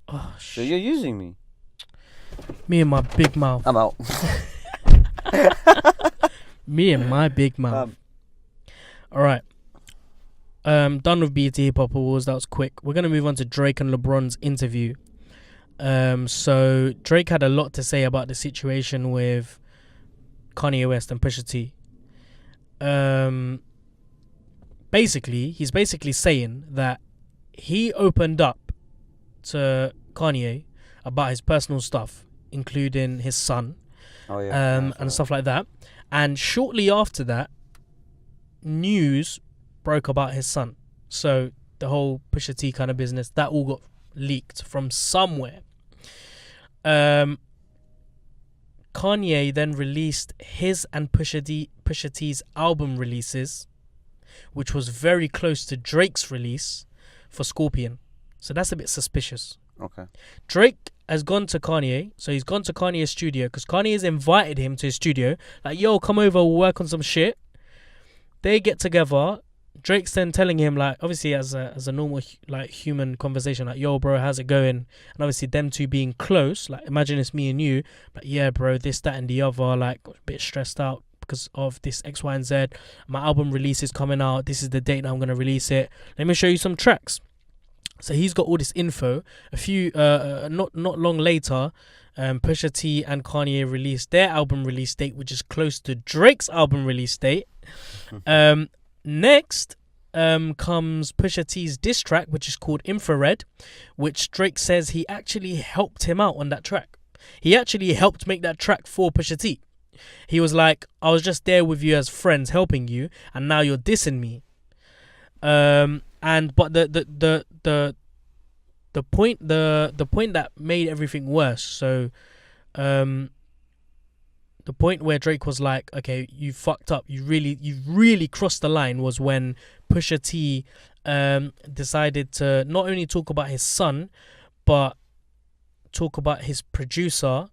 Oh,
so you're using me?
Me and my big mouth.
I'm out.
Me and my big mouth. All right. Done with BET Hip Hop Awards. That was quick. We're gonna move on to Drake and LeBron's interview. So Drake had a lot to say about the situation with Kanye West and Pusha T. He's basically saying that he opened up to Kanye about his personal stuff, including his son, and stuff like that. And shortly after that, news broke about his son. So the whole Pusha T kind of business, that all got leaked from somewhere. Kanye then released his and Pusha T's album releases, which was very close to Drake's release for Scorpion. So that's a bit suspicious.
Okay.
Drake has gone to Kanye. So he's gone to Kanye's studio because Kanye has invited him to his studio. Like, yo, come over, we'll work on some shit. They get together. Drake's then telling him, like, obviously as a normal like human conversation, like, yo, bro, how's it going? And obviously them two being close, like, imagine it's me and you, like, yeah, bro, this, that, and the other, like, a bit stressed out because of this X, Y, and Z. My album release is coming out. This is the date that I'm gonna release it. Let me show you some tracks. So he's got all this info. A few, not long later, Pusha T and Kanye released their album release date, which is close to Drake's album release date. Next comes Pusha T's diss track, which is called Infrared, which Drake says he actually helped him out on that track. He actually helped make that track for Pusha T. He was like, I was just there with you as friends, helping you, and now you're dissing me. But the point that made everything worse. So, the point where Drake was like, okay, you fucked up. You really crossed the line was when Pusha T decided to not only talk about his son, but talk about his producer,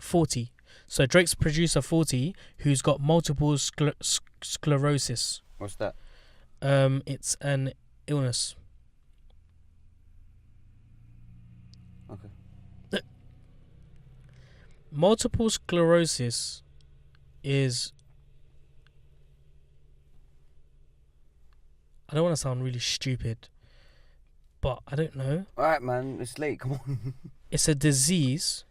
40. So Drake's producer, 40, who's got multiple sclerosis.
What's that?
it's an illness.
Okay.
Multiple sclerosis is... I don't want to sound really stupid, but I don't know.
Alright, man, it's late, come on.
It's a disease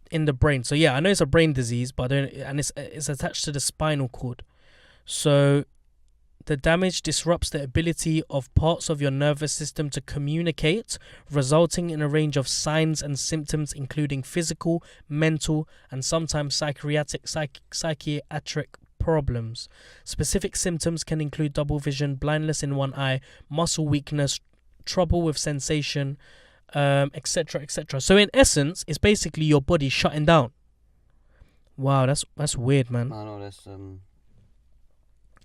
in the brain. So yeah, I know it's a brain disease, but it's attached to the spinal cord. So the damage disrupts the ability of parts of your nervous system to communicate, resulting in a range of signs and symptoms, including physical, mental, and sometimes psychiatric problems. Specific symptoms can include double vision, blindness in one eye, muscle weakness, trouble with sensation, etc., etc. So in essence, it's basically your body shutting down. Wow, that's weird, man.
I know that's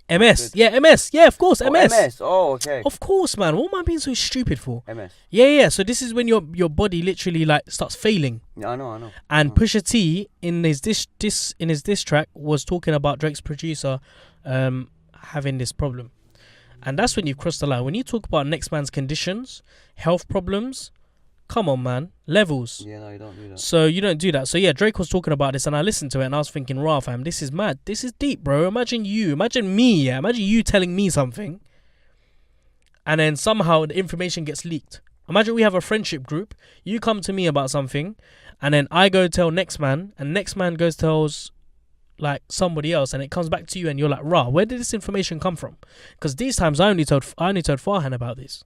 MS. Yeah, MS. Yeah, of course, MS.
MS. Oh, okay.
Of course, man. What am I being so stupid for?
MS.
Yeah. So this is when your body literally like starts failing.
Yeah, I know.
And Pusha T in his diss track was talking about Drake's producer having this problem. And that's when you've crossed the line. When you talk about next man's conditions, health problems, come on, man. Levels.
Yeah, no, you don't do that.
So you don't do that. So yeah, Drake was talking about this and I listened to it and I was thinking, rah, fam, this is mad. This is deep, bro. Imagine me, yeah. Imagine you telling me something and then somehow the information gets leaked. Imagine we have a friendship group. You come to me about something and then I go tell next man and next man goes tells like somebody else and it comes back to you and you're like, rah, where did this information come from? Because these times I only told Farhan about this.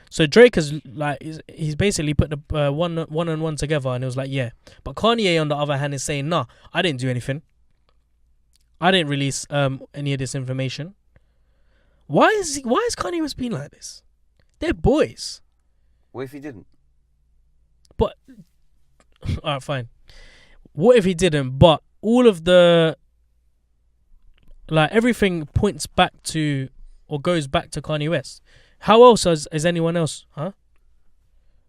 So Drake has like he's basically put the one and one together and it was like, yeah. But Kanye on the other hand is saying, nah, I didn't do anything. I didn't release any of this information. Why is Kanye West being like this? They're boys.
What if he didn't?
But alright, fine. What if he didn't? But all of the like everything points back to or goes back to Kanye West. How else is anyone else? Huh?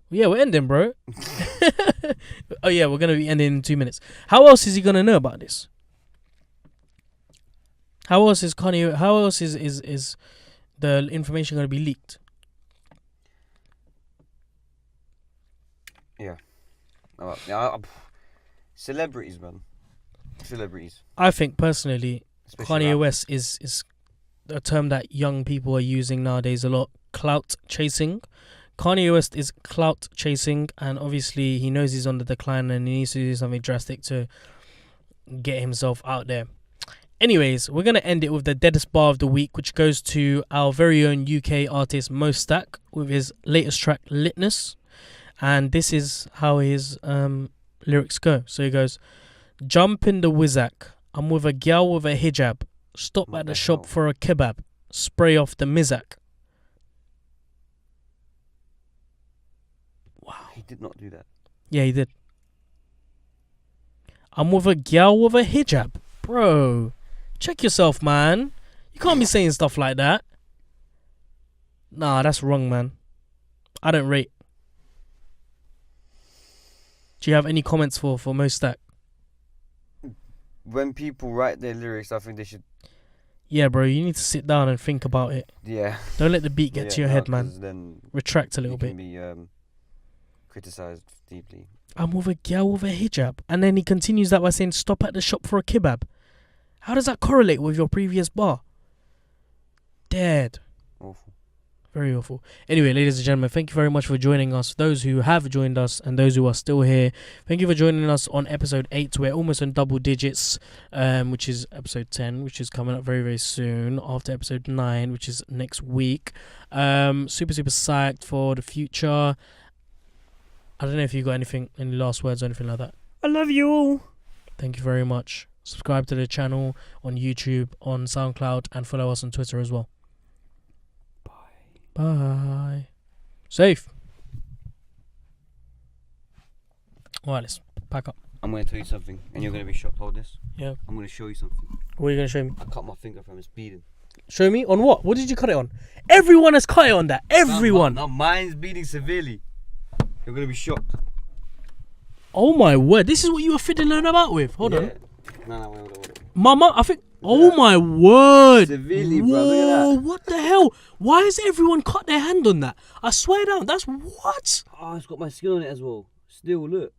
Yeah, we're ending, bro. Oh yeah, we're gonna be ending in 2 minutes. How else is he gonna know about this? How else is the information gonna be leaked?
Yeah. Celebrities, man. Celebrities.
I think personally,
Especially
Kanye West is a term that young people are using nowadays a lot. Clout chasing. Kanye West is clout chasing, and obviously he knows he's on the decline and he needs to do something drastic to get himself out there. Anyways, we're going to end it with the deadest bar of the week, which goes to our very own UK artist Mo Stack with his latest track Litness. And this is how his lyrics go. So he goes, jump in the Wizak, I'm with a gal with a hijab, stop at the shop for a kebab, spray off the Mizak. Wow.
He did not do that.
Yeah, he did. I'm with a gal with a hijab. Bro, check yourself, man. You can't be saying stuff like that. Nah, that's wrong, man. I don't rate. Do you have any comments for Mo Stack?
When people write their lyrics, I think they should...
Yeah, bro, you need to sit down and think about it.
Yeah.
Don't let the beat get to your head, man.
Then
retract a little bit.
You can be criticised deeply.
I'm with a girl with a hijab. And then he continues that by saying, stop at the shop for a kebab. How does that correlate with your previous bar? Dead.
Awful.
Very awful. Anyway, ladies and gentlemen, thank you very much for joining us. Those who have joined us and those who are still here, thank you for joining us on episode 8. We're almost on double digits, which is episode 10, which is coming up very, very soon after episode 9, which is next week. Super, super psyched for the future. I don't know if you got any last words or anything like that. I love you all. Thank you very much. Subscribe to the channel on YouTube, on SoundCloud, and follow us on Twitter as well. Bye. Safe. Alright, let's pack up.
I'm going to tell you something, and you're going to be shocked. Hold this.
Yeah.
I'm going to show you something.
What are you going to show me?
I cut my finger from his bleeding.
Show me? On what? What did you cut it on? Everyone has cut it on that. Everyone.
No, mine's bleeding severely. You're going to be shocked.
Oh my word. This is what you were fiddling about with. Hold on.
No, wait.
Mama, I think... Oh my word!
Severely, bro.
Whoa,
Look at that.
what the hell? Why has everyone cut their hand on that? I swear down, that's what?
Oh, it's got my skin on it as well. Still, look.